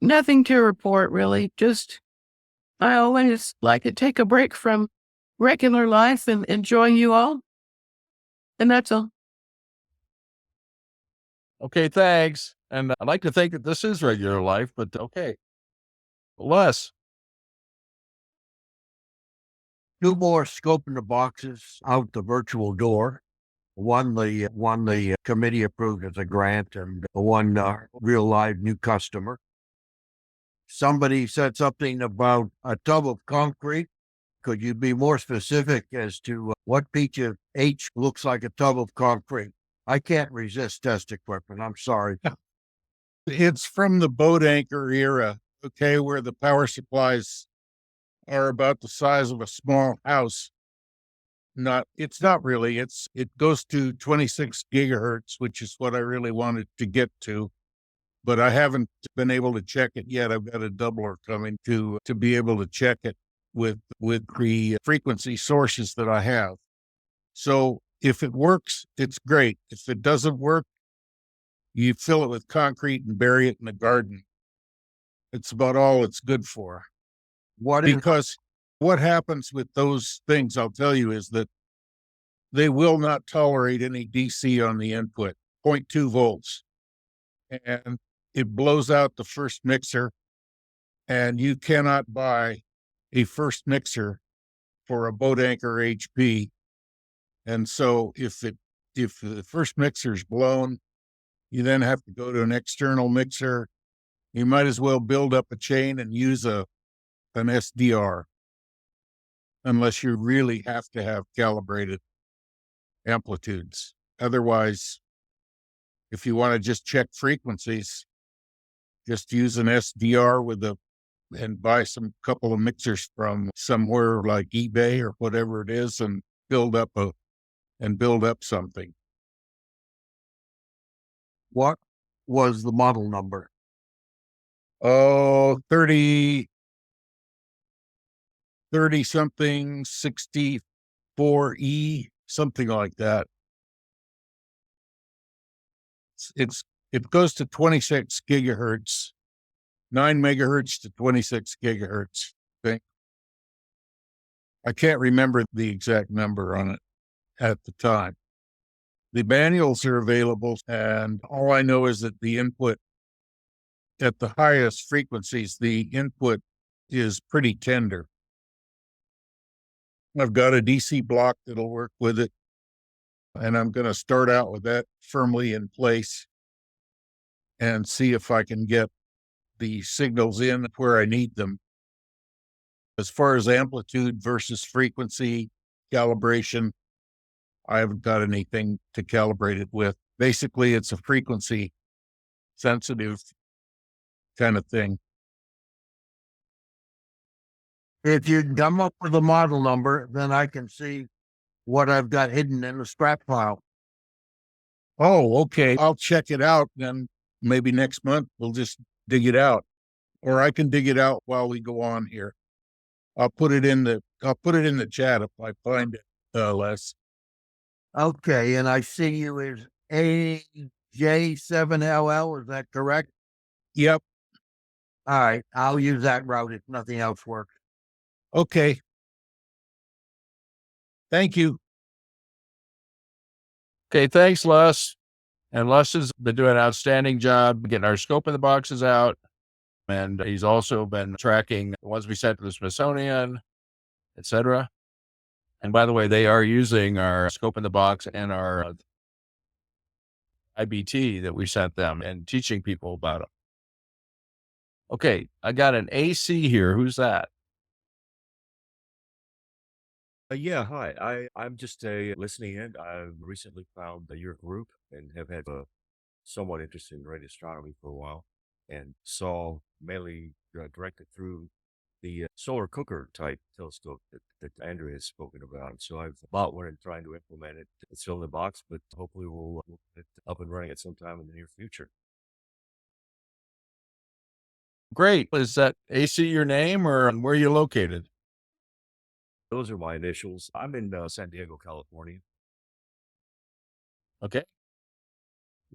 nothing to report, really. Just, I always like to take a break from regular life and enjoy you all. And that's all. Okay, thanks. And I'd like to think that this is regular life, but okay. Les. 2 more scope in the boxes out the virtual door. One the committee approved as a grant, and one real live new customer. Somebody said something about a tub of concrete. Could you be more specific as to what piece of H looks like a tub of concrete? I can't resist test equipment. I'm sorry. It's from the boat anchor era, okay, where the power supplies are about the size of a small house. It's not really. It goes to 26 gigahertz, which is what I really wanted to get to, but I haven't been able to check it yet. I've got a doubler coming to be able to check it with the frequency sources that I have. So if it works, it's great. If it doesn't work, you fill it with concrete and bury it in the garden. It's about all it's good for. Because what happens with those things, I'll tell you, is that they will not tolerate any DC on the input, 0.2 volts. And it blows out the first mixer, and you cannot buy a first mixer for a boat anchor HP. And so if the first mixer is blown, you then have to go to an external mixer. You might as well build up a chain and use an SDR, unless you really have to have calibrated amplitudes. Otherwise, if you want to just check frequencies, just use an SDR and buy some couple of mixers from somewhere like eBay or whatever it is, and build up something. What was the model number? Oh, 30 something, 64E, something like that. It goes to 26 gigahertz, 9 megahertz to 26 gigahertz. I can't remember the exact number on it at the time. The manuals are available, and all I know is that the input at the highest frequencies, the input is pretty tender. I've got a DC block that'll work with it, and I'm going to start out with that firmly in place and see if I can get the signals in where I need them. As far as amplitude versus frequency calibration, I haven't got anything to calibrate it with. Basically, it's a frequency sensitive kind of thing. If you come up with a model number, then I can see what I've got hidden in the scrap file. Oh, okay. I'll check it out. Then maybe next month we'll just dig it out, or I can dig it out while we go on here. I'll put it in the chat if I find it, Les. Okay, and I see you as AJ7LL. Is that correct? Yep. All right, I'll use that route if nothing else works. Okay. Thank you. Okay, thanks, Les. And Les has been doing an outstanding job getting our scope in the boxes out. And he's also been tracking the ones we sent to the Smithsonian, etc. And by the way, they are using our scope in the box and our IBT that we sent them and teaching people about them. Okay, I got an AC here. Who's that? Yeah, hi. I'm just a listening in. I've recently found your group and have had a somewhat interest in radio astronomy for a while, and saw mainly directed through the solar cooker type telescope that Andrew has spoken about. So I've bought one and trying to implement it. It's still in the box, but hopefully we'll get it up and running at some time in the near future. Great. Is that AC your name, or where are you located? Those are my initials. I'm in San Diego, California. Okay.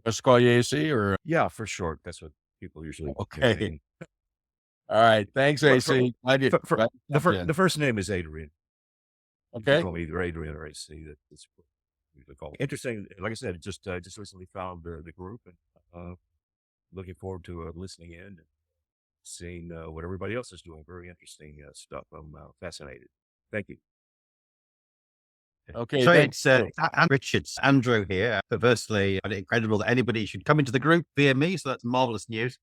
Let's call you AC, or? Yeah, for short. That's what people usually Okay. nickname me. All right. Thanks, AC. The first name is Adrian. You can Okay. call me either Adrian or AC. That's what we usually call me. Interesting. Like I said, just recently found the group, and looking forward to listening in and seeing what everybody else is doing. Very interesting stuff. I'm fascinated. Thank you. Okay. So Thanks. it's Richard's Andrew here. Perversely incredible that anybody should come into the group via me. So that's marvelous news.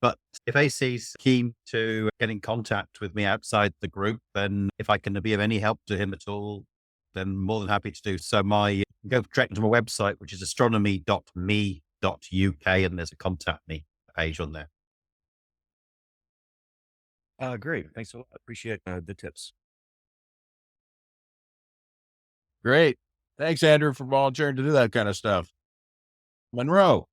But if AC's keen to get in contact with me outside the group, then if I can be of any help to him at all, then more than happy to do so. Go direct to my website, which is astronomy.me.uk, and there's a contact me page on there. Great. Thanks a lot. Appreciate the tips. Great. Thanks, Andrew, for volunteering to do that kind of stuff. Monroe.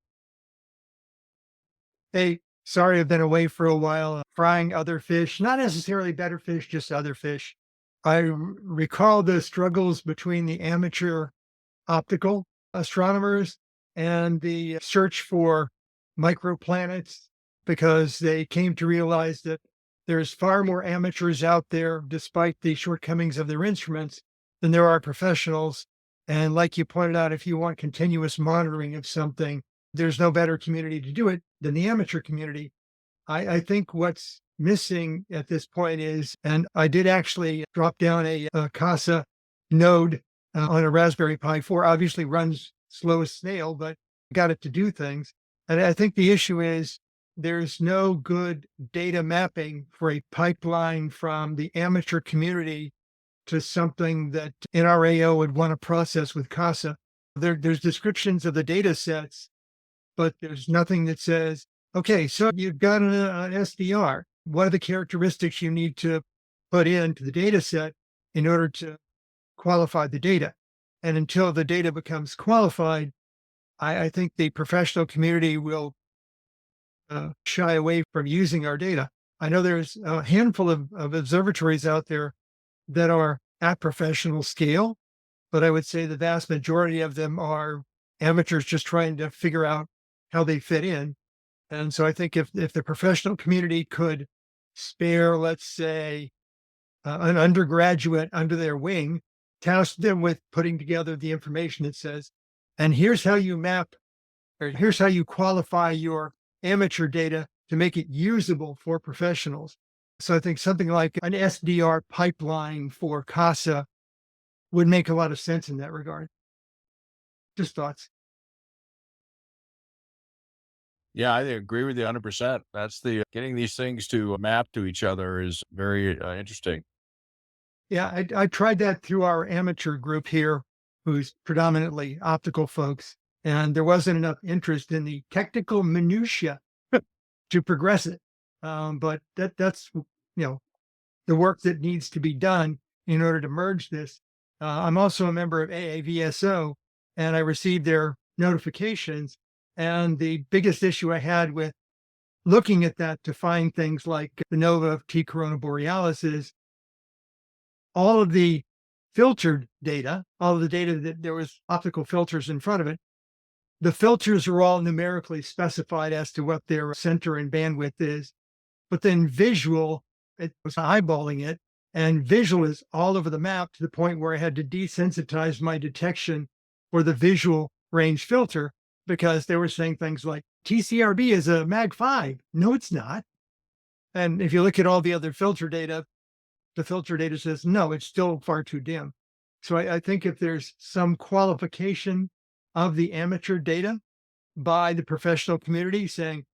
Hey, sorry I've been away for a while, frying other fish, not necessarily better fish, just other fish. I recall the struggles between the amateur optical astronomers and the search for microplanets, because they came to realize that there's far more amateurs out there, despite the shortcomings of their instruments, than there are professionals. And like you pointed out, if you want continuous monitoring of something, there's no better community to do it than the amateur community. I think what's missing at this point is, and I did actually drop down a CASA node on a Raspberry Pi 4, obviously runs slow as snail, but got it to do things. And I think the issue is there's no good data mapping for a pipeline from the amateur community to something that NRAO would want to process with CASA. There's descriptions of the data sets, but there's nothing that says, okay, so you've got an SDR. What are the characteristics you need to put into the data set in order to qualify the data? And until the data becomes qualified, I think the professional community will shy away from using our data. I know there's a handful of observatories out there that are at professional scale, but I would say the vast majority of them are amateurs just trying to figure out how they fit in. And so I think if the professional community could spare, let's say, an undergraduate under their wing, task them with putting together the information that says, and here's how you map, or here's how you qualify your amateur data to make it usable for professionals. So I think something like an SDR pipeline for CASA would make a lot of sense in that regard. Just thoughts. Yeah, I agree with you 100%. That's the getting these things to map to each other is very interesting. Yeah, I tried that through our amateur group here, who's predominantly optical folks, and there wasn't enough interest in the technical minutia to progress it. But that's the work that needs to be done in order to merge this. I'm also a member of AAVSO, and I received their notifications. And the biggest issue I had with looking at that to find things like the nova of T Corona Borealis is all of the filtered data, all of the data that there was optical filters in front of it. The filters are all numerically specified as to what their center and bandwidth is. But then visual, it was eyeballing it, and visual is all over the map to the point where I had to desensitize my detection for the visual range filter because they were saying things like TCRB is a Mag 5. No, it's not. And if you look at all the other filter data, the filter data says, no, it's still far too dim. So I think if there's some qualification of the amateur data by the professional community saying,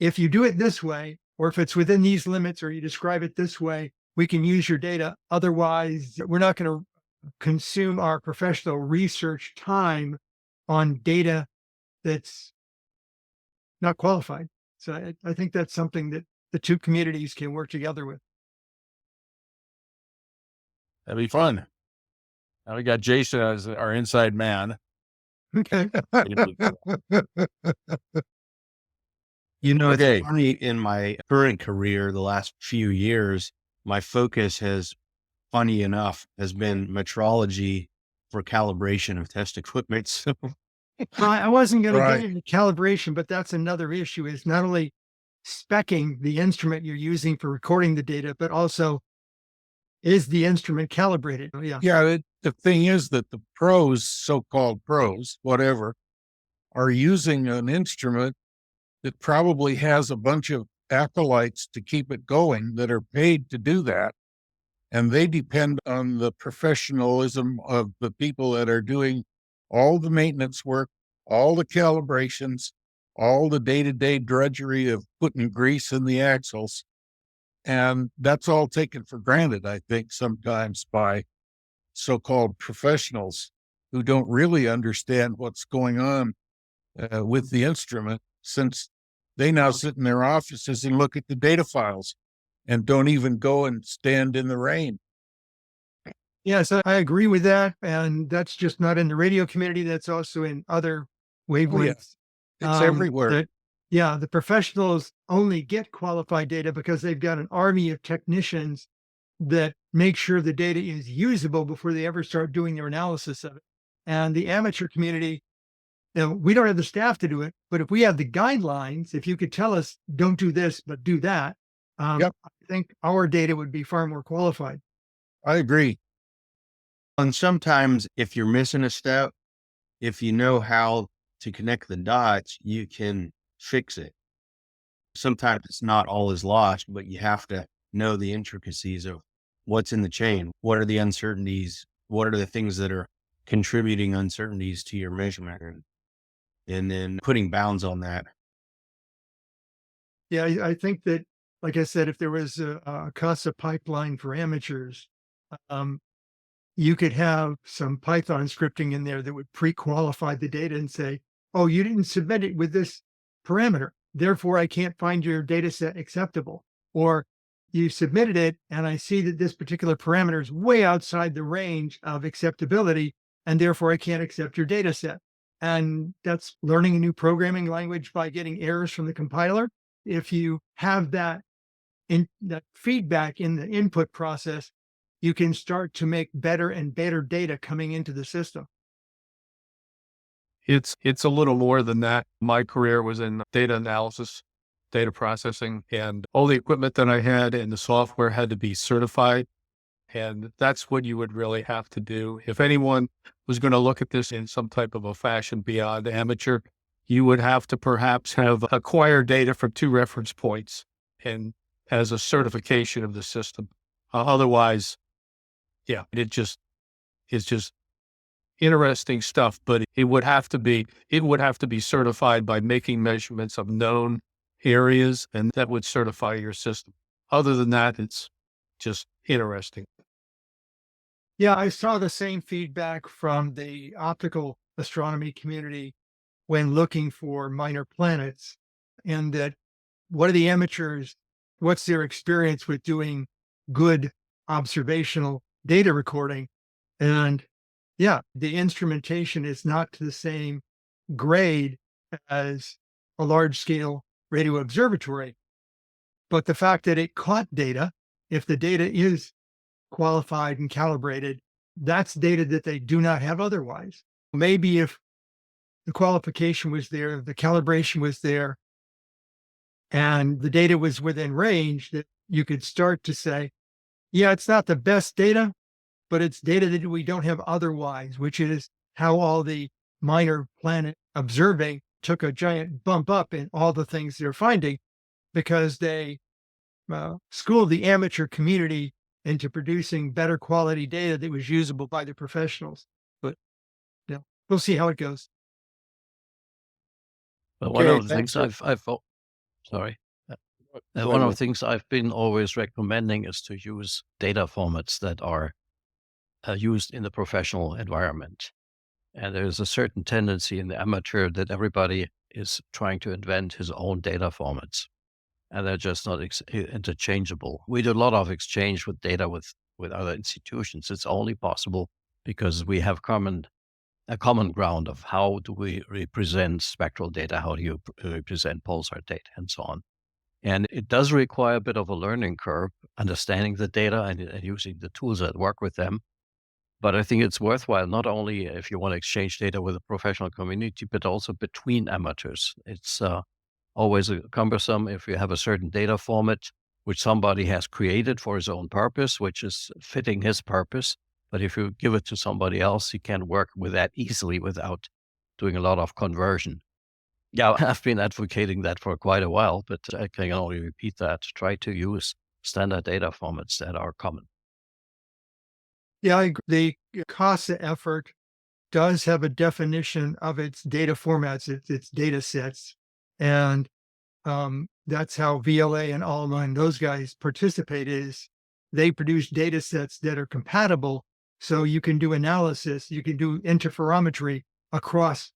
if you do it this way, or if it's within these limits, or you describe it this way, we can use your data. Otherwise, we're not going to consume our professional research time on data that's not qualified. So I think that's something that the two communities can work together with. That'd be fun. Now we got Jason as our inside man. Okay. It's funny, in my current career, the last few years, my focus has, funny enough, has been metrology for calibration of test equipment. So I wasn't going to get into calibration, but that's another issue, is not only speccing the instrument you're using for recording the data, but also is the instrument calibrated? Yeah. Yeah. The thing is that the pros, so-called pros, whatever, are using an instrument that probably has a bunch of acolytes to keep it going that are paid to do that. And they depend on the professionalism of the people that are doing all the maintenance work, all the calibrations, all the day-to-day drudgery of putting grease in the axles. And that's all taken for granted, I think, sometimes by so-called professionals who don't really understand what's going on with the instrument, since they now sit in their offices and look at the data files and don't even go and stand in the rain. Yes, I agree with that. And that's just not in the radio community. That's also in other wavelengths. It's everywhere. The professionals only get qualified data because they've got an army of technicians that make sure the data is usable before they ever start doing their analysis of it. And the amateur community, we don't have the staff to do it, but if we have the guidelines, if you could tell us, don't do this, but do that, I think our data would be far more qualified. I agree. And sometimes if you're missing a step, if you know how to connect the dots, you can fix it. Sometimes it's not all is lost, but you have to know the intricacies of what's in the chain. What are the uncertainties? What are the things that are contributing uncertainties to your measurement? And then putting bounds on that. Yeah, I think that, like I said, if there was a CASA pipeline for amateurs, you could have some Python scripting in there that would pre-qualify the data and say, oh, you didn't submit it with this parameter, therefore I can't find your data set acceptable. Or you submitted it and I see that this particular parameter is way outside the range of acceptability, and therefore I can't accept your data set. And that's learning a new programming language by getting errors from the compiler. If you have that feedback in the input process, you can start to make better and better data coming into the system. It's a little more than that. My career was in data analysis, data processing, and all the equipment that I had and the software had to be certified. And that's what you would really have to do. If anyone was going to look at this in some type of a fashion beyond amateur, you would have to perhaps have acquired data from 2 reference points and as a certification of the system. Otherwise, yeah, it's just interesting stuff, but it would have to be certified by making measurements of known areas, and that would certify your system. Other than that, it's just interesting. Yeah, I saw the same feedback from the optical astronomy community when looking for minor planets, and that what are the amateurs, what's their experience with doing good observational data recording? And yeah, the instrumentation is not to the same grade as a large scale radio observatory. But the fact that it caught data, if the data is qualified and calibrated, that's data that they do not have otherwise. Maybe if the qualification was there, the calibration was there, and the data was within range, that you could start to say, yeah, it's not the best data, but it's data that we don't have otherwise, which is how all the minor planet observing took a giant bump up in all the things they're finding, because they schooled the amateur community into producing better quality data that was usable by the professionals. But yeah, we'll see how it goes. But one Okay, of the things thanks. sorry. Go One of ahead. the things I've been always recommending is to use data formats that are used in the professional environment. And there's a certain tendency in the amateur that everybody is trying to invent his own data formats, and they're just not interchangeable. We do a lot of exchange with data with other institutions. It's only possible because we have a common ground of how do we represent spectral data, how do you represent pulsar data, and so on. And it does require a bit of a learning curve, understanding the data and using the tools that work with them. But I think it's worthwhile, not only if you want to exchange data with a professional community, but also between amateurs. It's always cumbersome if you have a certain data format which somebody has created for his own purpose, which is fitting his purpose. But if you give it to somebody else, he can work with that easily without doing a lot of conversion. Yeah, I've been advocating that for quite a while, but I can only repeat that. Try to use standard data formats that are common. Yeah, I agree. The cost of effort does have a definition of its data formats, its data sets. And that's how VLA and Alma and those guys participate, is they produce data sets that are compatible. So you can do analysis, you can do interferometry across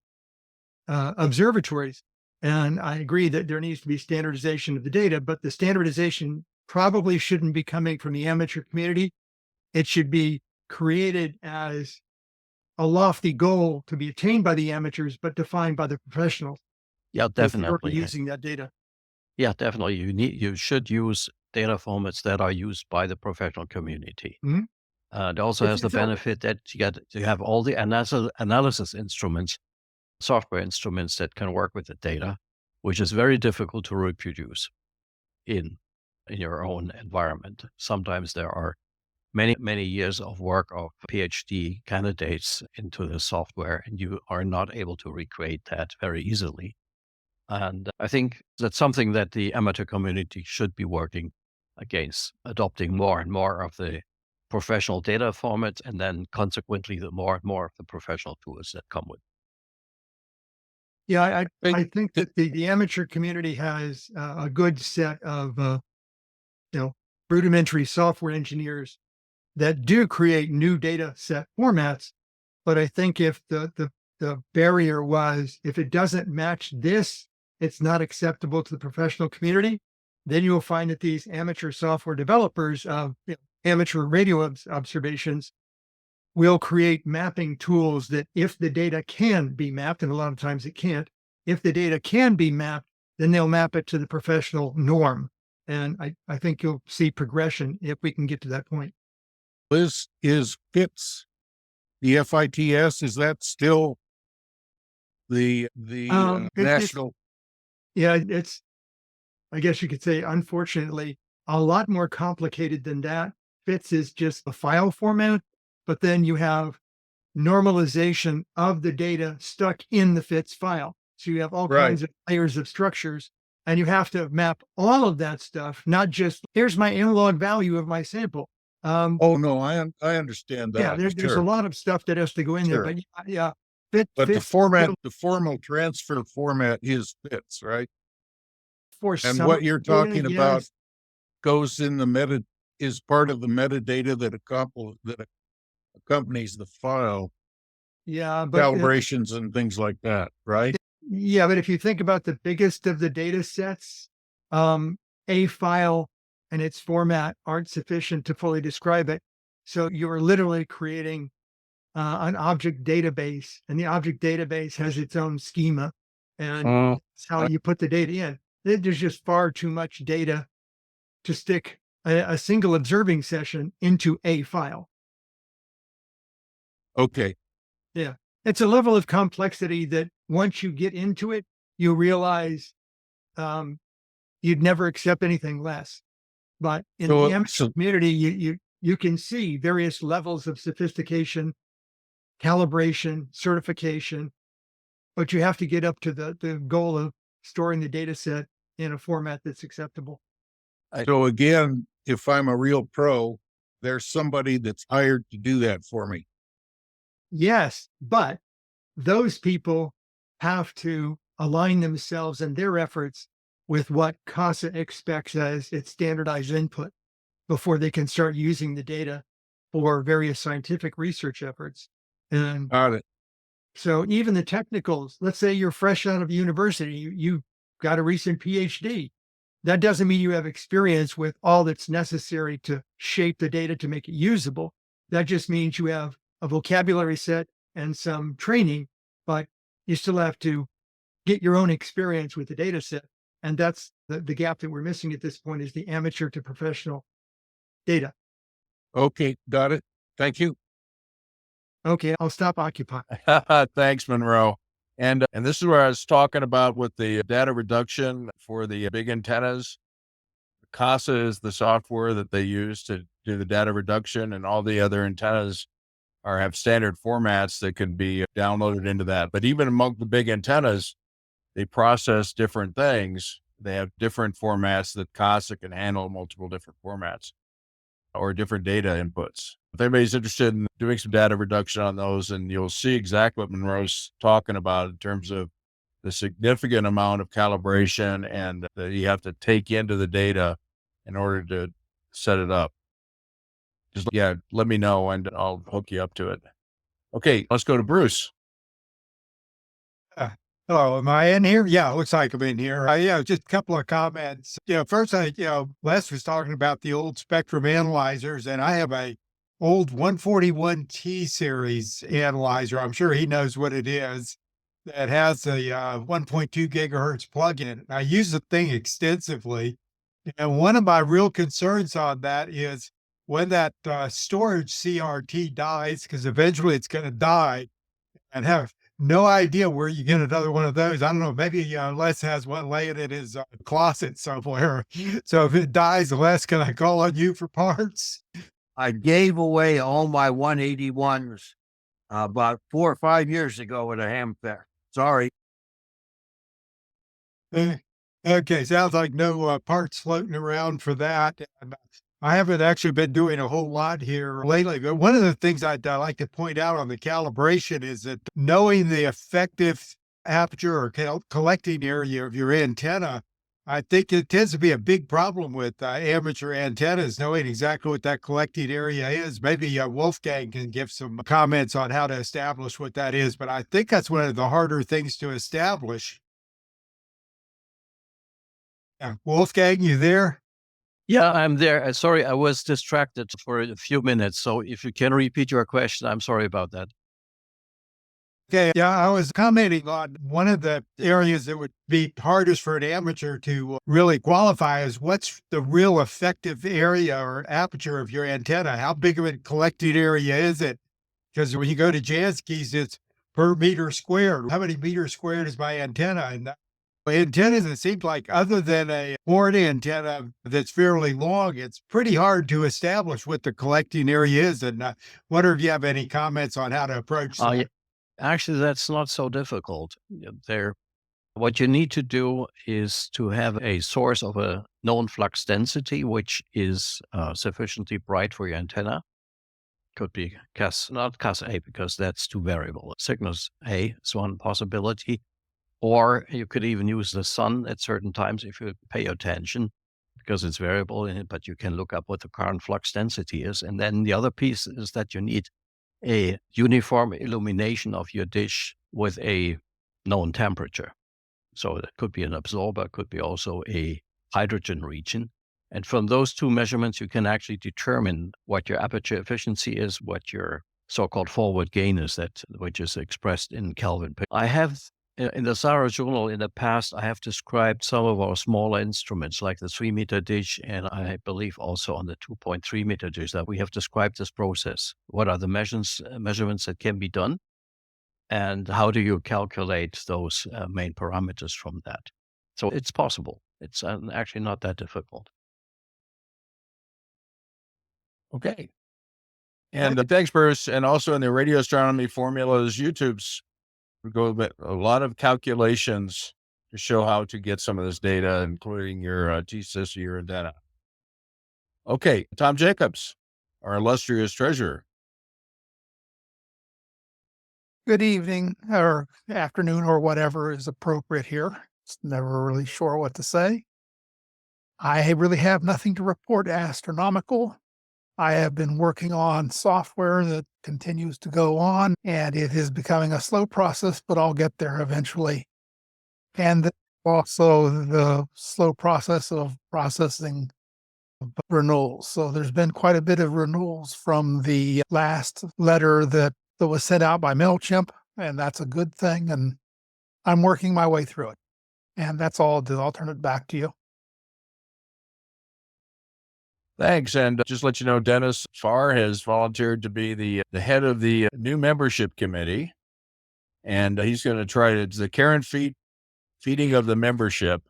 observatories. And I agree that there needs to be standardization of the data, but the standardization probably shouldn't be coming from the amateur community. It should be created as a lofty goal to be attained by the amateurs, but defined by the professionals. Yeah, If you're definitely. using that data. Yeah, definitely. You should use data formats that are used by the professional community. Mhm. It also has the benefit that you have all the analysis instruments, software instruments that can work with the data, which is very difficult to reproduce in your own environment. Sometimes there are many years of work of PhD candidates into the software, and you are not able to recreate that very easily. And I think that's something that the amateur community should be working against, adopting more and more of the professional data formats, and then consequently the more and more of the professional tools that come with it. Yeah, I think that the amateur community has a good set of rudimentary software engineers that do create new data set formats. But I think if the barrier was, if it doesn't match this, it's not acceptable to the professional community, then you will find that these amateur software developers of amateur radio observations we'll create mapping tools that if the data can be mapped, and a lot of times it can't, if the data can be mapped, then they'll map it to the professional norm. And I think you'll see progression if we can get to that point. Is FITS, the FITS, is that still the national? Yeah, it's, I guess you could say, unfortunately, a lot more complicated than that. FITS is just a file format, but then you have normalization of the data stuck in the FITS file. So you have all kinds of layers of structures, and you have to map all of that stuff, not just here's my analog value of my sample. Oh no, I understand that. Yeah, there's a lot of stuff that has to go in there, but yeah. But FITS, the format, the formal transfer format is FITS, right? For And some what you're talking data, about yes. goes in the is part of the metadata that accompanies the file. Yeah, but Calibrations and things like that, right? Yeah, but if you think about the biggest of the data sets, a file and its format aren't sufficient to fully describe it. So you're literally creating an object database, and the object database has its own schema, and that's how you put the data in. There's just far too much data to stick a single observing session into a file. Okay. Yeah. It's a level of complexity that once you get into it, you realize you'd never accept anything less. But in the amateur community, you can see various levels of sophistication, calibration, certification, but you have to get up to the goal of storing the data set in a format that's acceptable. So again, if I'm a real pro, there's somebody that's hired to do that for me. Yes, but those people have to align themselves and their efforts with what CASA expects as its standardized input before they can start using the data for various scientific research efforts. And Got it. so even the technicals, let's say you're fresh out of university, you got a recent PhD. That doesn't mean you have experience with all that's necessary to shape the data to make it usable. That just means you have a vocabulary set and some training, but you still have to get your own experience with the data set. And that's the gap that we're missing at this point, is the amateur to professional data. Okay, got it. Thank you. Okay, I'll stop occupying. Thanks, Monroe. And this is where I was talking about with the data reduction for the big antennas. CASA is the software that they use to do the data reduction, and all the other antennas have standard formats that can be downloaded into that. But even among the big antennas, they process different things. They have different formats that CASA can handle, multiple different formats or different data inputs. If anybody's interested in doing some data reduction on those, and you'll see exactly what Monroe's talking about in terms of the significant amount of calibration and that you have to take into the data in order to set it up. Just, let me know and I'll hook you up to it. Okay, let's go to Bruce. Hello, am I in here? Yeah, it looks like I'm in here. Just a couple of comments. First, Les was talking about the old spectrum analyzers, and I have a old 141T series analyzer. I'm sure he knows what it is. That has a 1.2 gigahertz plug-in. I use the thing extensively. And one of my real concerns on that is when that storage CRT dies, because eventually it's going to die, and have no idea where you get another one of those. I don't know, maybe Les has one laying in his closet somewhere. So if it dies, Les, can I call on you for parts? I gave away all my 181s about 4 or 5 years ago at a ham fair. Sorry. Okay, sounds like no parts floating around for that. I haven't actually been doing a whole lot here lately, but one of the things I'd like to point out on the calibration is that knowing the effective aperture or collecting area of your antenna, I think it tends to be a big problem with amateur antennas, knowing exactly what that collecting area is. Maybe Wolfgang can give some comments on how to establish what that is, but I think that's one of the harder things to establish. Yeah. Wolfgang, you there? Yeah, I'm there. Sorry, I was distracted for a few minutes. So if you can repeat your question, I'm sorry about that. Okay, yeah, I was commenting on one of the areas that would be hardest for an amateur to really qualify is what's the real effective area or aperture of your antenna? How big of a collected area is it? Because when you go to Jansky's, it's per meter squared. How many meters squared is my antenna? And antennas, it seems like other than a horn antenna that's fairly long, it's pretty hard to establish what the collecting area is. And I wonder if you have any comments on how to approach that. Yeah. Actually, that's not so difficult. What you need to do is to have a source of a known flux density, which is sufficiently bright for your antenna. Could be not CAS A, because that's too variable. Cygnus A is one possibility. Or you could even use the sun at certain times if you pay attention, because it's variable in it, but you can look up what the current flux density is. And then the other piece is that you need a uniform illumination of your dish with a known temperature. So it could be an absorber, could be also a hydrogen region. And from those two measurements, you can actually determine what your aperture efficiency is, what your so-called forward gain is, which is expressed in Kelvin. I have, in the Sarah Journal in the past, I have described some of our smaller instruments, like the 3-meter dish, and I believe also on the 2.3-meter dish, that we have described this process. What are the measurements that can be done? And how do you calculate those main parameters from that? So it's possible. It's actually not that difficult. Okay. And thanks, Bruce. And also in the radio astronomy formulas, YouTube's go a lot of calculations to show how to get some of this data, including your T-sys or your antenna. Okay, Tom Jacobs, our illustrious treasurer. Good evening or afternoon or whatever is appropriate here. It's never really sure what to say. I really have nothing to report astronomical. I have been working on software that continues to go on, and it is becoming a slow process, but I'll get there eventually. And also the slow process of processing renewals. So there's been quite a bit of renewals from the last letter that was sent out by MailChimp, and that's a good thing. And I'm working my way through it. And that's all. I'll turn it back to you. Thanks. And just let you know, Dennis Farr has volunteered to be the head of the new membership committee. And he's going to try the care and feeding of the membership,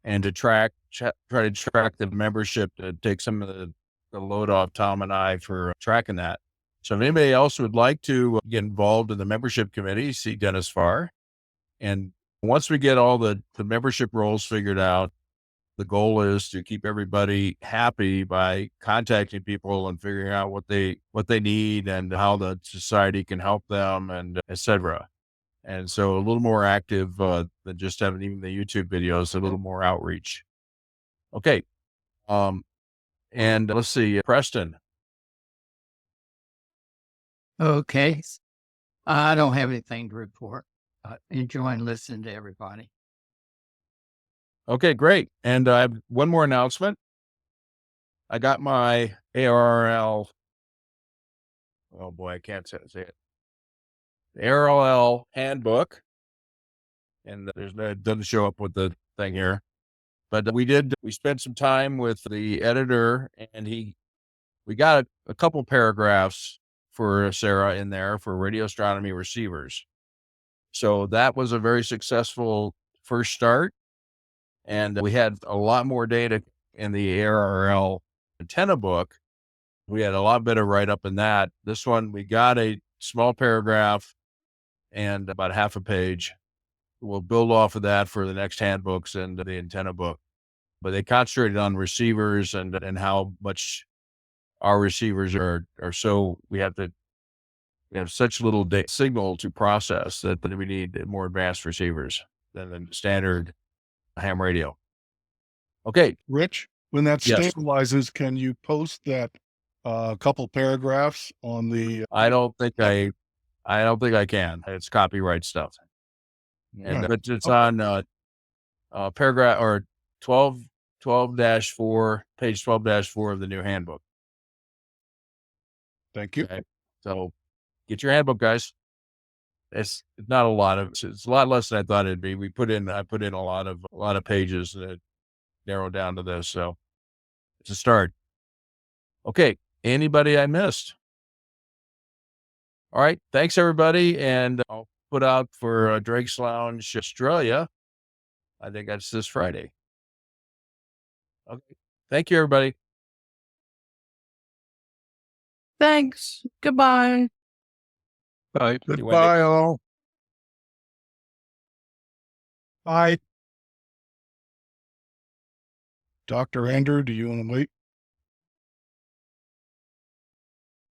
and to try to track the membership, to take some of the load off Tom and I for tracking that. So if anybody else would like to get involved in the membership committee, see Dennis Farr. And once we get all the membership roles figured out, the goal is to keep everybody happy by contacting people and figuring out what they need and how the society can help them, and et cetera. And so a little more active than just having even the YouTube videos, a little more outreach. Okay. And let's see, Preston. Okay. I don't have anything to report. Enjoying listening to everybody. Okay, great. And I have one more announcement. I got my ARRL. Oh boy, I can't say it. The ARRL handbook. And it doesn't show up with the thing here. But we spent some time with the editor, and we got a couple paragraphs for Sarah in there for radio astronomy receivers. So that was a very successful first start. And we had a lot more data in the ARRL antenna book. We had a lot better write-up in that. This one, we got a small paragraph and about half a page. We'll build off of that for the next handbooks and the antenna book. But they concentrated on receivers and how much our receivers are so we have such little signal to process that we need more advanced receivers than the standard ham radio. Okay. Rich, when that Yes. stabilizes, can you post that couple paragraphs on the? I don't think I can. It's copyright stuff. And Yeah. but it's on paragraph or 12 12-4, page 12-4 of the new handbook. Thank you. Okay. So get your handbook, guys. It's not a lot of, it's a lot less than I thought it'd be. I put in a lot of pages that narrow down to this. So it's a start. Okay. Anybody I missed? All right. Thanks everybody. And I'll put out for Drake's Lounge Australia. I think that's this Friday. Okay. Thank you, everybody. Thanks. Goodbye. Bye. Goodbye, all. Bye. Dr. Andrew, do you want to wait?